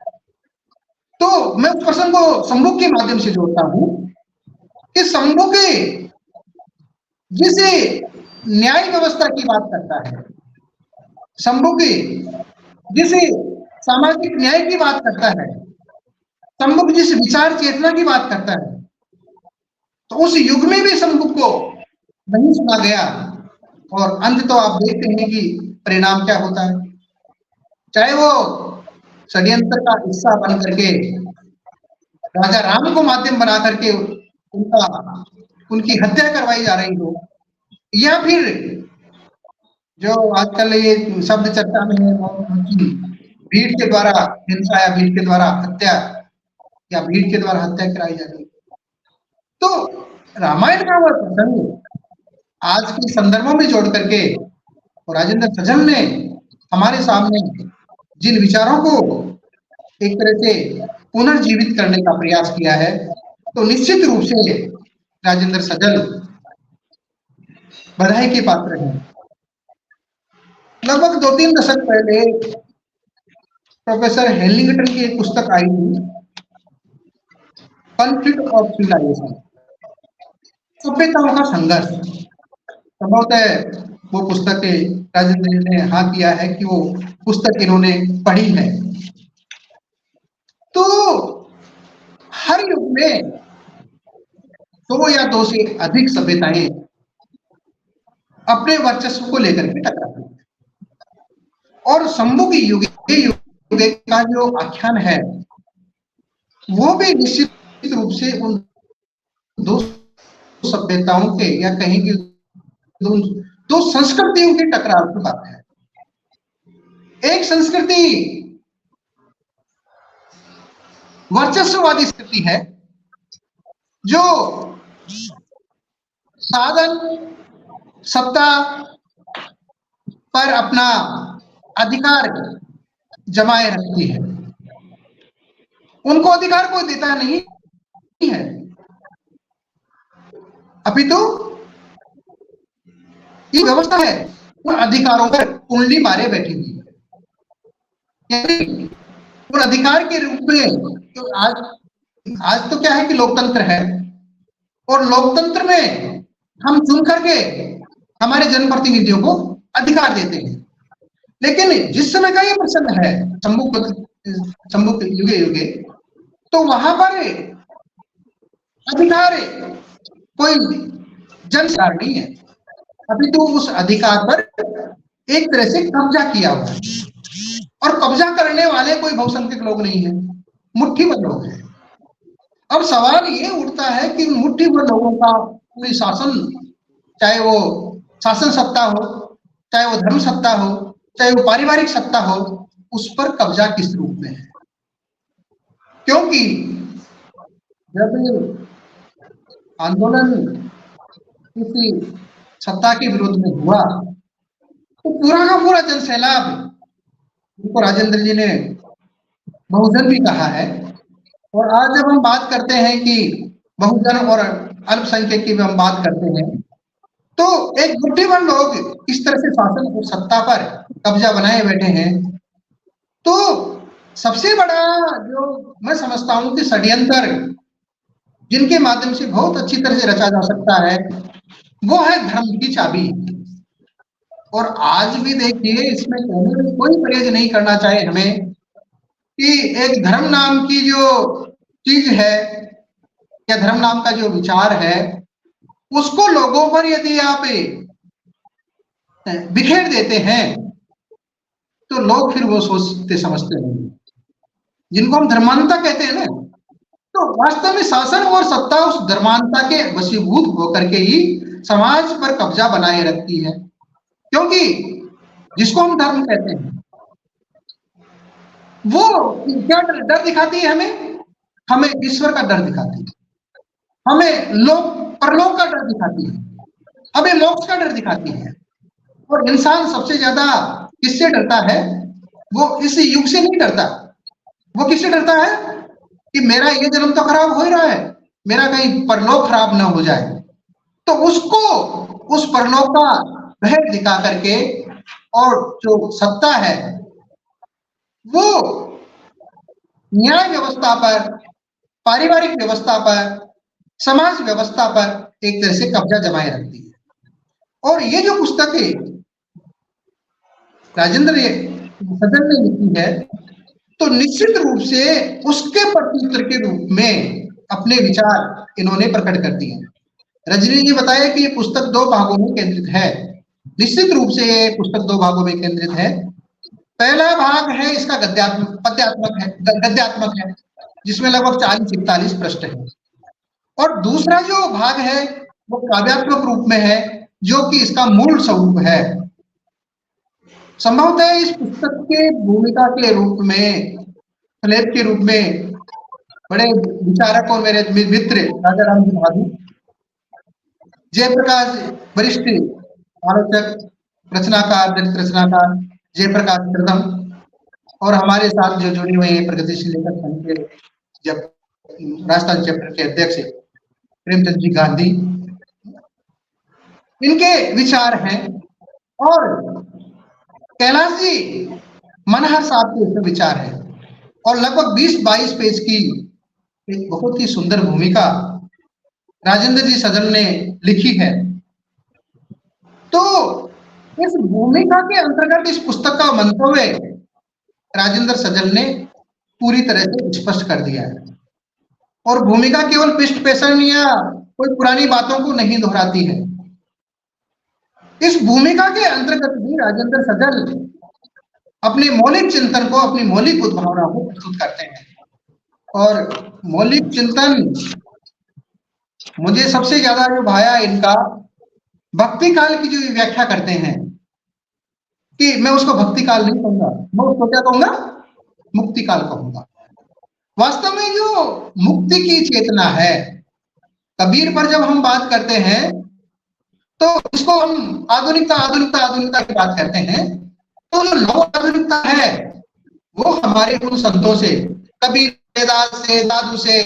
तो मैं उस प्रसंग को शंभु के माध्यम से जोड़ता हूं कि शंभु के जिस न्याय व्यवस्था की बात करता है, शंभु के जिस सामाजिक न्याय की बात करता है, शंभु जिस विचार चेतना की बात करता है, तो उस युग में भी शंभु को नहीं सुना गया। और अंत तो आप देखते हैं कि परिणाम क्या होता है, चाहे वो षड्यंत्र का हिस्सा बन करके राजा राम को माध्यम बना करके उनकी हत्या करवाई जा रही हो, या फिर जो आजकल ये शब्द चर्चा में है भीड़ के द्वारा हिंसा या भीड़ के द्वारा हत्या या भीड़ के द्वारा हत्या कराई जा रही। तो रामायण का वह प्रसंग आज के संदर्भों में जोड़ करके और राजेंद्र सजल ने हमारे सामने जिन विचारों को एक तरह से पुनर्जीवित करने का प्रयास किया है, तो निश्चित रूप से राजेंद्र सजल बधाई के पात्र हैं। लगभग 2-3 दशक पहले प्रोफेसर हेलिंगटन की एक पुस्तक आई थी, कॉन्फ्लिक्ट ऑफ सिविलाइजेशन, सभ्यताओं का संघर्ष। संभवतः वो पुस्तक राजेंद्र जी ने हाँ किया है कि वो पुस्तक इन्होंने पढ़ी है। तो हर युग में 2 या 2 से अधिक सभ्यताएं अपने वर्चस्व को लेकर के टकराती हैं, और सम्मुख युगे का जो आख्यान है वो भी निश्चित रूप से उन 2 सभ्यताओं के या कहीं की 2 संस्कृतियों के टकराव की बात है। एक संस्कृति वर्चस्ववादी स्थिति है जो साधन सत्ता पर अपना अधिकार जमाए रखती है, उनको अधिकार कोई देता नहीं है, अपितु ये व्यवस्था है उन अधिकारों पर कुंडली मारे बैठी हुई है। उन अधिकार के रूप में तो आज तो क्या है कि लोकतंत्र है, और लोकतंत्र में हम चुन करके हमारे जनप्रतिनिधियों को अधिकार देते हैं। लेकिन जिस समय का ये प्रश्न है सम्मुख युगे, तो वहां पर अधिकार कोई जनसार नहीं है, अभी तो उस अधिकार पर एक तरह से कब्जा किया हुआ है, और कब्जा करने वाले कोई बहुसंख्यक लोग नहीं है, मुट्ठी भर लोग हैं। अब सवाल ये उठता है कि मुट्ठी भर लोगों का पूरी शासन, चाहे वो शासन सत्ता हो, चाहे वो धर्म सत्ता हो, चाहे वो पारिवारिक सत्ता हो, उस पर कब्जा किस रूप में है? क्योंकि जब आंदोलन किसी सत्ता के विरोध में हुआ तो पूरा का पूरा जनसैलाब, जिनको राजेंद्र जी ने बहुजन भी कहा है, और आज जब हम बात करते हैं कि बहुजन और अल्पसंख्यक की हम बात करते हैं, तो एक मुट्ठी भर लोग इस तरह से शासन और सत्ता पर कब्जा बनाए बैठे हैं। तो सबसे बड़ा जो मैं समझता हूं कि षड्यंत्र जिनके माध्यम से बहुत अच्छी तरह से रचा जा सकता है, वो है धर्म की चाबी। और आज भी देखिए, इसमें कहने में कोई परहेज नहीं करना चाहिए हमें कि एक धर्म नाम की जो चीज है या धर्म नाम का जो विचार है, उसको लोगों पर यदि आप बिखेर देते हैं तो लोग फिर वो सोचते समझते नहीं, जिनको हम धर्मांधता कहते हैं ना, तो वास्तव में शासन और सत्ता उस धर्मांधता के वशीभूत होकर के ही समाज पर कब्जा बनाए रखती है। क्योंकि जिसको हम धर्म कहते हैं वो क्या डर दिखाती है हमें ईश्वर का डर दिखाती है, हमें परलोक का डर दिखाती है, हमें मोक्ष का डर दिखाती है। और इंसान सबसे ज्यादा किससे डरता है? वो इस युग से नहीं डरता, वो किससे डरता है कि मेरा ये जन्म तो खराब हो ही रहा है, मेरा कहीं परलोक खराब ना हो जाए। तो उसको उस परलोक का भय दिखा करके, और जो सत्ता है वो न्याय व्यवस्था पर, पारिवारिक व्यवस्था पर, समाज व्यवस्था पर एक तरह से कब्जा जमाए रखती है। और ये जो पुस्तक है राजेंद्र सदन ने लिखी है, तो निश्चित रूप से उसके प्रत्युत्तर के रूप में अपने विचार इन्होंने प्रकट कर दिए। रजनी जी बताया कि ये पुस्तक 2 भागों में केंद्रित है। निश्चित रूप से ये पुस्तक 2 भागों में केंद्रित है। पहला भाग है इसका गद्यात्मक है, जिसमें लगभग 40-41 पृष्ठ है, और दूसरा जो भाग है वो काव्यात्मक रूप में है, जो कि इसका मूल स्वरूप है। संभवतः इस पुस्तक के भूमिका के रूप में, लेख के रूप में बड़े विचारक और मेरे मित्र राजा राम जी बहादुर, जयप्रकाश वरिष्ठ आलोचक, रचनाकार, दलित रचनाकार जयप्रकाश कृदम, और हमारे साथ जो जुड़े हुए प्रगतिशील लेखक संघ के जब राजस्थान चैप्टर के अध्यक्ष प्रेमचंद जी गांधी, इनके विचार हैं। और कैलाश जी मनहर साहब के विचार है। और लगभग 20-22 पेज की एक बहुत ही सुंदर भूमिका राजेंद्र जी सजल ने लिखी है। तो इस भूमिका के अंतर्गत इस पुस्तक का मंतव्य राजेंद्र सजल ने पूरी तरह से स्पष्ट कर दिया है और भूमिका केवल पृष्ठ पेशन या कोई पुरानी बातों को नहीं दोहराती है। इस भूमिका के अंतर्गत भी राजेंद्र सजल अपने मौलिक चिंतन को, अपनी मौलिक उद्भावना को प्रस्तुत करते हैं। और मौलिक चिंतन मुझे सबसे ज्यादा जो भाया इनका, भक्ति काल की जो व्याख्या करते हैं कि मैं उसको भक्ति काल नहीं कहूंगा, मैं उसको क्या कहूंगा, मुक्ति काल कहूंगा। वास्तव में जो मुक्ति की चेतना है, कबीर पर जब हम बात करते हैं तो इसको हम आधुनिकता की बात करते हैं, तो जो नव आधुनिकता है वो हमारे उन संतों से, कबीर दास से, दादू से,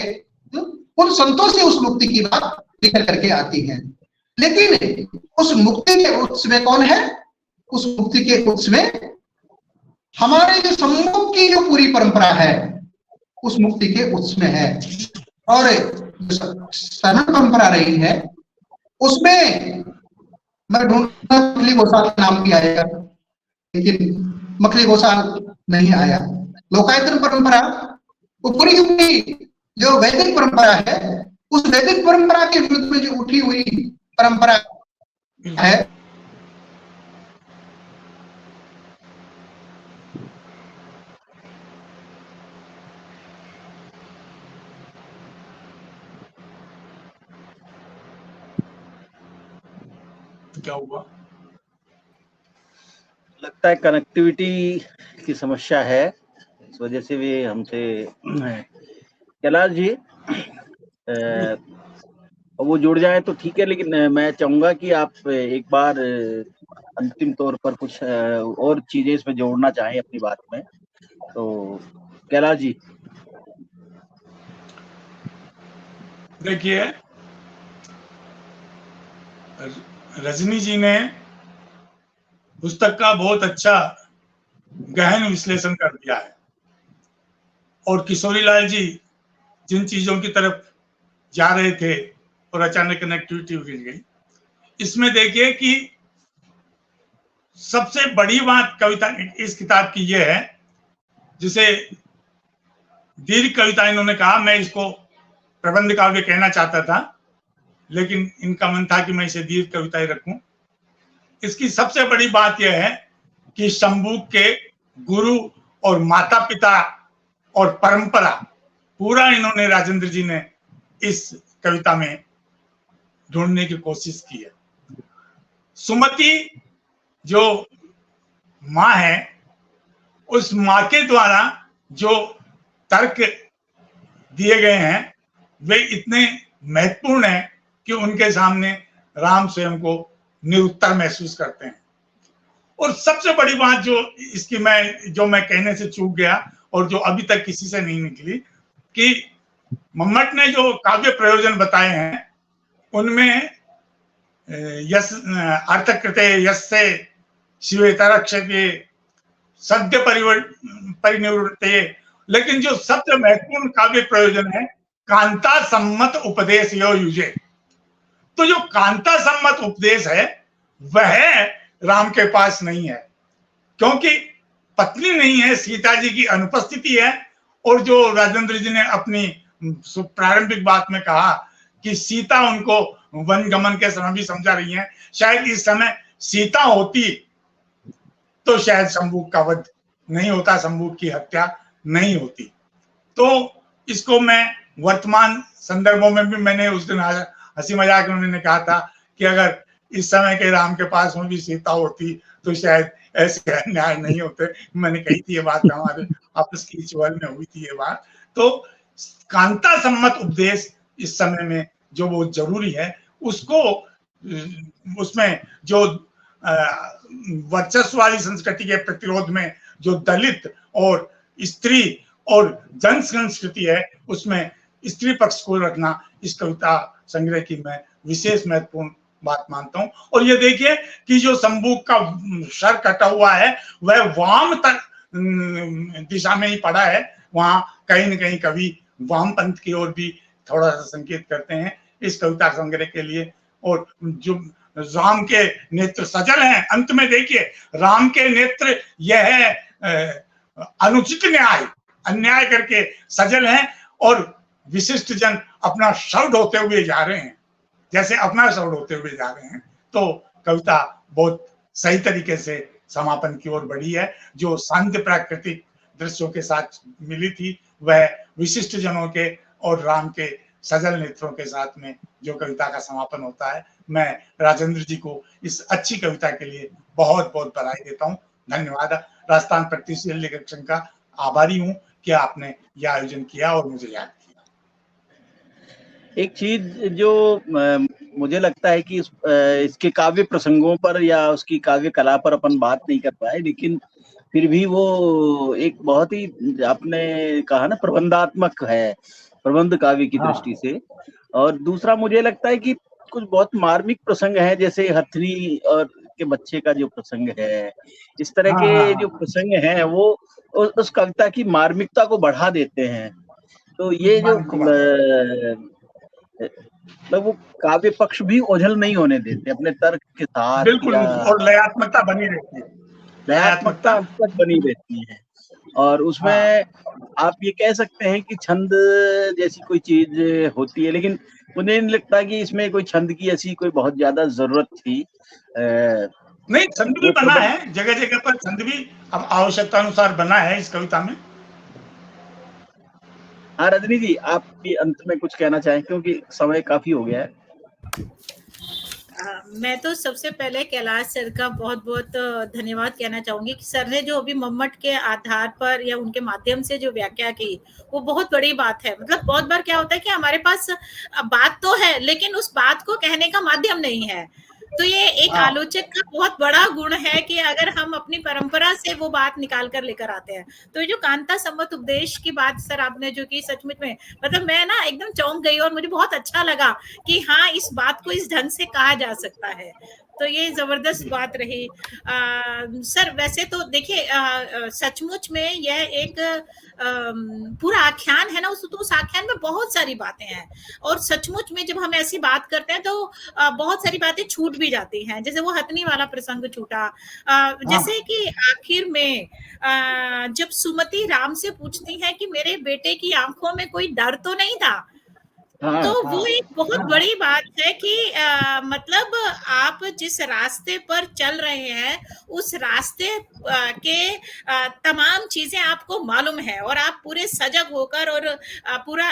उन संतों से उस मुक्ति की बात निकल करके आती है। लेकिन उस मुक्ति के उत्स में कौन है? उस मुक्ति के उत्स में हमारे जो सम्मुख की जो पूरी परंपरा है उस मुक्ति के उत्स में है। और सनातन परंपरा रही है उसमें मैं ढूंढता मखली गोसाल का नाम भी आएगा, लेकिन मखली गोसाल नहीं आया। लोकायतन परंपरा वो पूरी जो वैदिक परंपरा है, उस वैदिक परंपरा के विरुद्ध में जो उठी हुई परंपरा है, क्या हुआ? लगता है कनेक्टिविटी की समस्या है, इस वजह से भी हमसे। कैलाश जी वो जुड़ जाए तो ठीक है, लेकिन मैं चाहूंगा कि आप एक बार अंतिम तौर पर कुछ और चीजें इसमें जोड़ना चाहें अपनी बात में। तो कैलाश जी। देखिए, रजनी जी ने पुस्तक का बहुत अच्छा गहन विश्लेषण कर दिया है और किशोरी लाल जी जिन चीजों की तरफ जा रहे थे और अचानक कनेक्टिविटी गिर गई, इसमें देखिए कि सबसे बड़ी बात कविता इस किताब की यह है, जिसे दीर्घ कविता इन्होंने कहा, मैं इसको प्रबंध काव्य कहना चाहता था, लेकिन इनका मन था कि मैं इसे दीर्घ कविताएं रखूं। इसकी सबसे बड़ी बात यह है कि शंभू के गुरु और माता पिता और परंपरा पूरा इन्होंने, राजेंद्र जी ने इस कविता में ढूंढने की कोशिश की है। सुमति जो माँ है, उस माँ के द्वारा जो तर्क दिए गए हैं वे इतने महत्वपूर्ण हैं कि उनके सामने राम स्वयं को निरुत्तर महसूस करते हैं। और सबसे बड़ी बात जो इसकी मैं कहने से चूक गया और जो अभी तक किसी से नहीं निकली, कि मम्मट ने जो काव्य प्रयोजन बताए हैं उनमें यस अर्थकृते यस्य शिवेतरक्षते सद्य परिनिवृत्ते, लेकिन जो सबसे महत्वपूर्ण काव्य प्रयोजन है कांता सम्मत उपदेश यो युजे। तो जो कांता सम्मत उपदेश है वह राम के पास नहीं है, क्योंकि पत्नी नहीं है, सीता जी की अनुपस्थिति है। और जो राजेंद्र जी ने अपनी प्रारंभिक बात में कहा कि सीता उनको वन गमन के समय भी समझा रही है, शायद इस समय सीता होती तो शायद शंभू का वध नहीं होता, शंभू की हत्या नहीं होती। तो इसको मैं वर्तमान संदर्भों में भी, मैंने उस दिन हंसी मजाक में उन्होंने कहा था कि अगर इस समय के राम के पास में भी सीता होती तो शायद ऐसे अन्याय नहीं होते। मैंने कही थी ये बात, हमारे आपस की चुहल में हुई थी ये बात। तो कांता सम्मत उपदेश इस समय में जो वो जरूरी है, उसको उसमें जो वर्चस्व वाली संस्कृति के प्रतिरोध में जो दलित और स्त्री और जन संस्कृति है, उसमें स्त्री पक्ष को रखना इस कविता संग्रह की मैं विशेष महत्वपूर्ण बात मानता हूं। और ये देखिए कि जो शंभू का सर कटा हुआ है वह वाम तक दिशा में ही पड़ा है, वहां कहीं न कहीं कवि वामपंथ की ओर भी थोड़ा सा संकेत करते हैं इस कविता संग्रह के लिए। और जो राम के नेत्र सजल हैं, अंत में देखिए राम के नेत्र यह अनुचित न्याय अन्याय करके सजल हैं और विशिष्ट जन अपना शव ढोते हुए जा रहे हैं, जैसे अपना शव ढोते हुए जा रहे हैं। तो कविता बहुत सही तरीके से समापन की ओर बढ़ी है। जो शांत प्राकृतिक दृश्यों के साथ मिली थी वह विशिष्ट जनों के और राम के सजल नेत्रों के साथ में जो कविता का समापन होता है। मैं राजेंद्र जी को इस अच्छी कविता के लिए बहुत बहुत बधाई देता हूँ। धन्यवाद। राजस्थान प्रगतिशील लेखक संघ का आभारी हूँ कि आपने यह आयोजन किया और मुझे याद किया। एक चीज जो मुझे लगता है कि इसके काव्य प्रसंगों पर या उसकी काव्य कला पर अपन बात नहीं कर पाए, लेकिन फिर भी वो एक बहुत ही आपने कहा ना प्रबंधात्मक है, प्रबंध काव्य की दृष्टि से। और दूसरा मुझे लगता है कि कुछ बहुत मार्मिक प्रसंग है, जैसे हथनी और के बच्चे का जो प्रसंग है, इस तरह के जो प्रसंग हैं वो उस कविता की मार्मिकता को बढ़ा देते हैं। तो ये जो मतलब वो काव्य पक्ष भी ओझल नहीं होने देते अपने तर्क के साथ। बिल्कुल, और लयात्मकता बनी रहती है, लयात्मकता बनी रहती है। और उसमें आप ये कह सकते हैं कि छंद जैसी कोई चीज होती है, लेकिन मुझे नहीं लगता कि इसमें कोई छंद की ऐसी कोई बहुत ज्यादा जरूरत थी। नहीं, छंद भी बना है, जगह जगह पर छंद भी अब आवश्यकता अनुसार बना है इस कविता में। हाँ रजनी जी, आप भी अंत में कुछ कहना चाहें, क्योंकि समय काफी हो गया है। मैं तो सबसे पहले कैलाश सर का बहुत बहुत धन्यवाद कहना चाहूंगी कि सर ने जो अभी मम्मट के आधार पर या उनके माध्यम से जो व्याख्या की वो बहुत बड़ी बात है। मतलब बहुत बार क्या होता है कि हमारे पास बात तो है लेकिन उस बात को कहने का माध्यम नहीं है। तो ये एक आलोचक का बहुत बड़ा गुण है कि अगर हम अपनी परंपरा से वो बात निकाल कर लेकर आते हैं। तो ये जो कांता सम्मत उपदेश की बात सर आपने जो की, सचमुच में मतलब मैं ना एकदम चौंक गई और मुझे बहुत अच्छा लगा कि हाँ इस बात को इस ढंग से कहा जा सकता है। तो ये जबरदस्त बात रही। सर वैसे तो देखिए सचमुच में यह एक पूरा आख्यान है ना, उस आख्यान में बहुत सारी बातें हैं और सचमुच में जब हम ऐसी बात करते हैं तो बहुत सारी बातें छूट भी जाती हैं। जैसे वो हथनी वाला प्रसंग छूटा, जैसे कि आखिर में जब सुमति राम से पूछती है कि मेरे बेटे की आंखों में कोई डर तो नहीं था, तो वो एक बहुत बड़ी बात है कि मतलब आप जिस रास्ते पर चल रहे हैं उस रास्ते के तमाम चीजें आपको मालूम है और आप पूरे सजग होकर और पूरा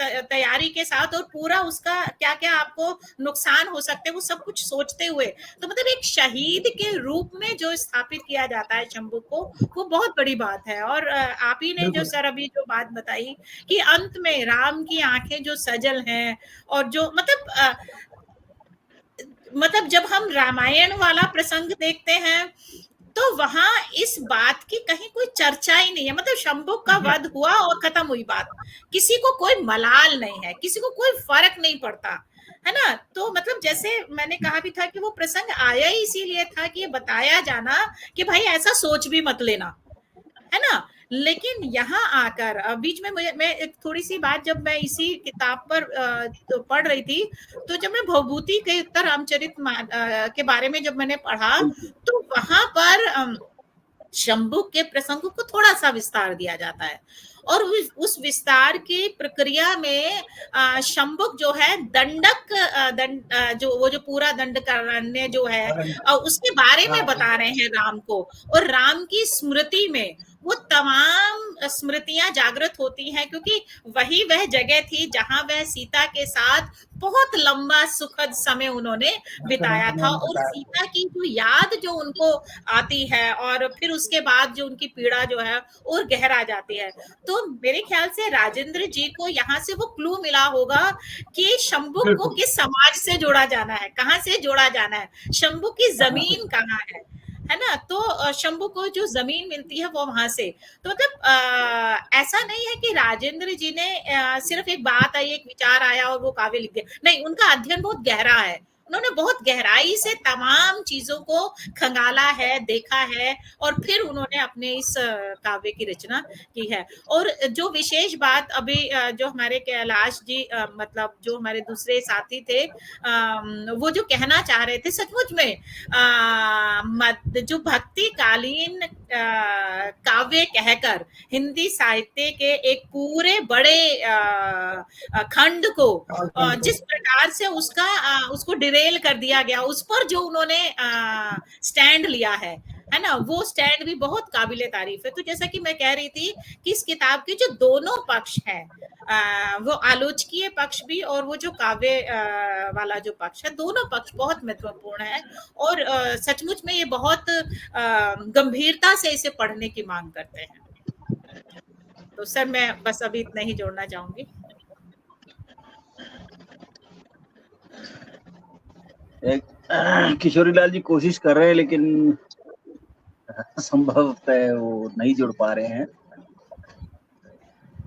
तैयारी के साथ और पूरा उसका क्या क्या आपको नुकसान हो सकते हैं वो सब कुछ सोचते हुए, तो मतलब एक शहीद के रूप में जो स्थापित किया जाता है शंभू को, वो बहुत बड़ी बात है। और आप ही ने जो सर अभी जो बात बताई कि अंत में राम की आंखें जो सजल हैं और जो मतलब जब हम रामायण वाला प्रसंग देखते हैं तो वहां इस बात की कहीं कोई चर्चा ही नहीं है। मतलब शंभू का वध हुआ और खत्म हुई बात, किसी को कोई मलाल नहीं है, किसी को कोई फर्क नहीं पड़ता है ना। तो मतलब जैसे मैंने कहा भी था कि वो प्रसंग आया ही इसीलिए था कि ये बताया जाना कि भाई ऐसा सोच भी मत लेना, है ना। लेकिन यहाँ आकर बीच में मैं एक थोड़ी सी बात, जब मैं इसी किताब पर तो पढ़ रही थी, तो जब मैं भवभूति के उत्तर रामचरित के बारे में जब मैंने पढ़ा तो वहां पर शंभू के प्रसंग को थोड़ा सा विस्तार दिया जाता है और उस विस्तार की प्रक्रिया में शंभुक जो है जो पूरा दंडकारण्य जो है उसके बारे में बता रहे हैं राम को, और राम की स्मृति में वो तमाम स्मृतियां जागृत होती हैं क्योंकि वही वह जगह थी जहां वह सीता के साथ बहुत लंबा सुखद समय उन्होंने बिताया था और सीता की जो याद जो उनको आती है और फिर उसके बाद जो उनकी पीड़ा जो है और गहरा जाती है। तो मेरे ख्याल से राजेंद्र जी को यहाँ से वो क्लू मिला होगा कि शंभू को किस समाज से जोड़ा जाना है, कहाँ से जोड़ा जाना है, शंभू की जमीन कहाँ है ना। तो शंभू को जो जमीन मिलती है वो वहां से, तो मतलब ऐसा नहीं है कि राजेंद्र जी ने सिर्फ एक बात आई, एक विचार आया और वो काव्य लिख दिया, नहीं, उनका अध्ययन बहुत गहरा है उन्होंने बहुत गहराई से तमाम चीजों को खंगाला है, देखा है, और फिर उन्होंने अपने इस काव्य की रचना की है। और जो विशेष बात अभी जो हमारे कैलाश जी मतलब जो हमारे दूसरे साथी थे, वो जो कहना चाह रहे थे, सचमुच में जो भक्ति कालीन काव्य कहकर हिंदी साहित्य के एक पूरे बड़े खंड को जिस प्रकार से उसको डिरेल कर दिया गया, उस पर जो उन्होंने स्टैंड लिया है ना, वो स्टैंड भी बहुत काबिले तारीफ है। तो जैसा कि मैं कह रही थी कि इस किताब के जो दोनों पक्ष हैं, वो आलोचकीय पक्ष भी और वो जो काव्य वाला जो पक्ष है, दोनों पक्ष बहुत महत्वपूर्ण है। और सचमुच में ये बहुत गंभीरता से इसे पढ़ने की मांग करते हैं। तो सर मैं बस अभी इतना ही जोड़ना चाहूंगी। किशोरीलाल जी कोशिश कर रहे हैं, लेकिन संभवतः वो नहीं जुड़ पा रहे हैं।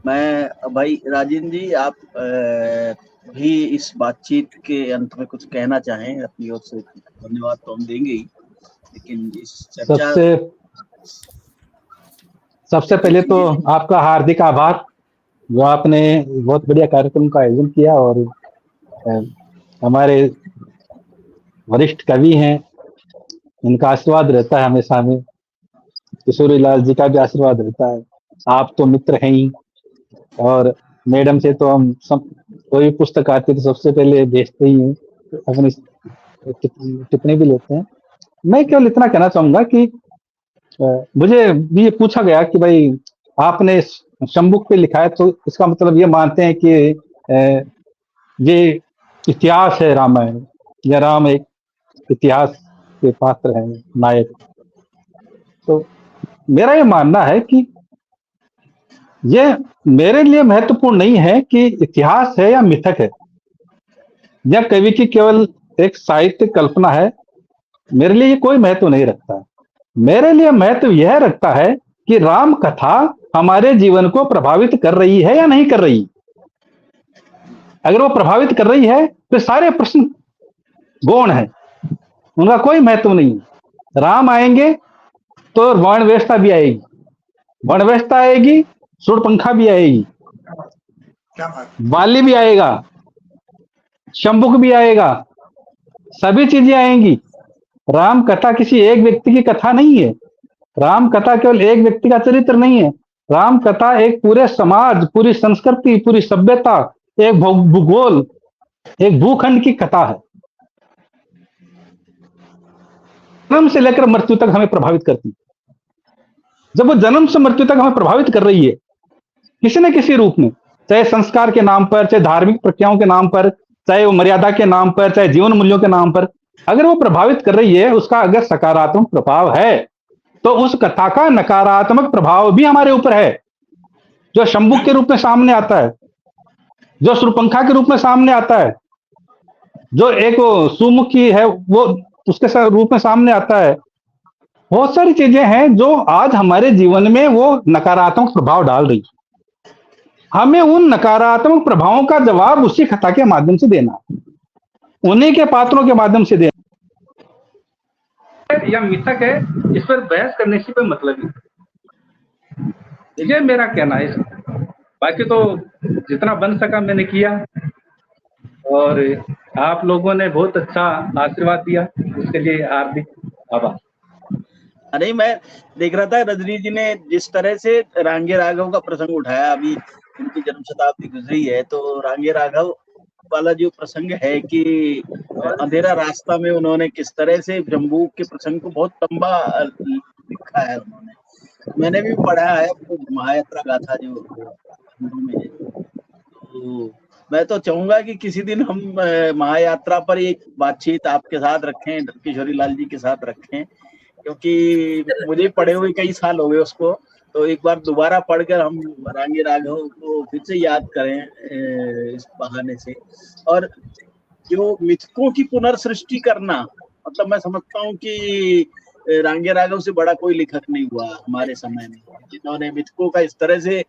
मैं भाई राजेंद्र जी, आप भी इस बातचीत के अंत में कुछ कहना चाहें अपनी ओर से? धन्यवाद तो हम देंगे ही, लेकिन इस चर्चा सबसे पहले तो आपका हार्दिक आभार, जो आपने बहुत बढ़िया कार्यक्रम का आयोजन किया। और हमारे वरिष्ठ कवि हैं, इनका आशीर्वाद रहता है हमेशा में, किशोरीलाल जी का भी आशीर्वाद रहता है। आप तो मित्र हैं ही, और मैडम से तो हम सब कोई पुस्तक आती तो सबसे पहले भेजते ही हैं, अपनी टिप्पणी भी लेते हैं। मैं केवल इतना कहना चाहूंगा कि मुझे भी ये पूछा गया कि भाई आपने शंबुक पे लिखा है, तो इसका मतलब ये मानते हैं कि ये इतिहास है रामायण, या राम एक इतिहास के पात्र है, नायक। तो मेरा ये मानना है कि ये मेरे लिए महत्वपूर्ण नहीं है कि इतिहास है या मिथक है, या कवि की केवल एक साहित्य कल्पना है। मेरे लिए ये कोई महत्व नहीं रखता। मेरे लिए महत्व यह रखता है कि राम कथा हमारे जीवन को प्रभावित कर रही है या नहीं कर रही। अगर वो प्रभावित कर रही है तो सारे प्रश्न गौण है, उनका कोई महत्व नहीं। राम आएंगे तो वर्णवेशता भी आएगी, वर्णवेशता आएगी, शूर्पणखा भी आएगी, बाली भी आएगा, शंबुक भी आएगा, सभी चीजें आएंगी। राम कथा किसी एक व्यक्ति की कथा नहीं है। राम कथा केवल एक व्यक्ति का चरित्र नहीं है। राम कथा एक पूरे समाज, पूरी संस्कृति, पूरी सभ्यता, एक भूगोल, एक भूखंड की कथा है। जन्म से लेकर मृत्यु तक हमें प्रभावित करती है। जब वो जन्म से मृत्यु तक हमें प्रभावित कर रही है किसी न किसी रूप में, चाहे संस्कार के नाम पर, चाहे धार्मिक प्रक्रियाओं के नाम पर, चाहे वो मर्यादा के नाम पर, चाहे जीवन मूल्यों के नाम पर, अगर वो प्रभावित कर रही है, उसका अगर सकारात्मक प्रभाव है, तो उस कथा का नकारात्मक प्रभाव भी हमारे ऊपर है, जो शंबुक के रूप में सामने आता है, जो शूर्पणखा के रूप में सामने आता है, जो एक सुमुखी है वो उसके रूप में सामने आता है। बहुत सारी चीजें हैं जो आज हमारे जीवन में वो नकारात्मक प्रभाव डाल रही है। हमें उन नकारात्मक प्रभावों का जवाब उसी कथा के माध्यम से देना, उन्हीं के पात्रों के माध्यम से देना। या मिथक है, इस पर बहस करने से कोई मतलब नहीं। ये मेरा कहना है। बाकी तो जितना बन सका मैंने किया, और आप लोगों ने बहुत अच्छा आशीर्वाद दिया, उसके लिए हार्दिक आभार। नहीं, मैं देख रहा था रजनी जी ने जिस तरह से रांगे राघव का प्रसंग उठाया, अभी उनकी जन्म शताब्दी गुजरी है, तो रांगे राघव वाला जो प्रसंग है कि अंधेरा रास्ता में उन्होंने किस तरह से जम्बूक के प्रसंग को बहुत लंबा लिखा है उन्होंने। मैंने भी पढ़ा है महायात्रा गाथा जो हिंदू में है। तो मैं तो चाहूंगा कि किसी दिन हम महायात्रा पर एक बातचीत आपके साथ रखें, किशोरीलाल जी के साथ रखें, क्योंकि मुझे पढ़े हुए कई साल हो गए उसको। तो एक बार दोबारा पढ़कर हम रांगे राघव को फिर से याद करें इस बहाने से। और जो मिथकों की पुनर्सृष्टि करना, मतलब मैं समझता हूँ कि रांगे राघव से बड़ा कोई लेखक नहीं हुआ हमारे समय में, जिन्होंने मिथकों का इस तरह से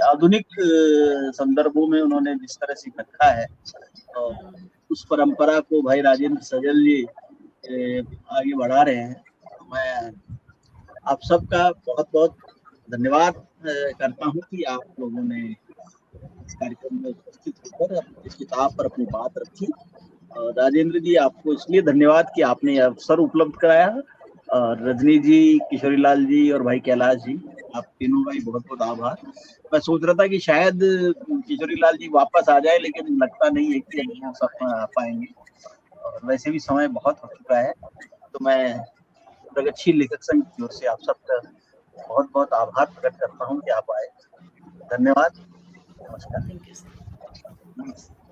आधुनिक संदर्भों में उन्होंने जिस तरह से रखा है, और उस परंपरा को भाई राजेंद्र सहजल जी आगे बढ़ा रहे हैं। मैं आप सबका बहुत बहुत धन्यवाद करता हूं कि आप लोगों ने इस कार्यक्रम में उपस्थित होकर इस किताब पर अपनी बात रखी। राजेंद्र जी, आपको इसलिए धन्यवाद कि आपने अवसर उपलब्ध कराया, और रजनी जी, किशोरीलाल जी और भाई कैलाश जी, आप तीनों का ही बहुत बहुत आभार। मैं सोच रहा था कि शायद किशोरीलाल जी वापस आ जाए, लेकिन लगता नहीं है कि वो सब आ पाएंगे, और वैसे भी समय बहुत हो चुका है। तो मैं प्रगतिशील लेखक संघ की ओर से आप सबका बहुत बहुत आभार प्रकट करता हूँ कि आप आए। धन्यवाद, नमस्कार। Thank you sir.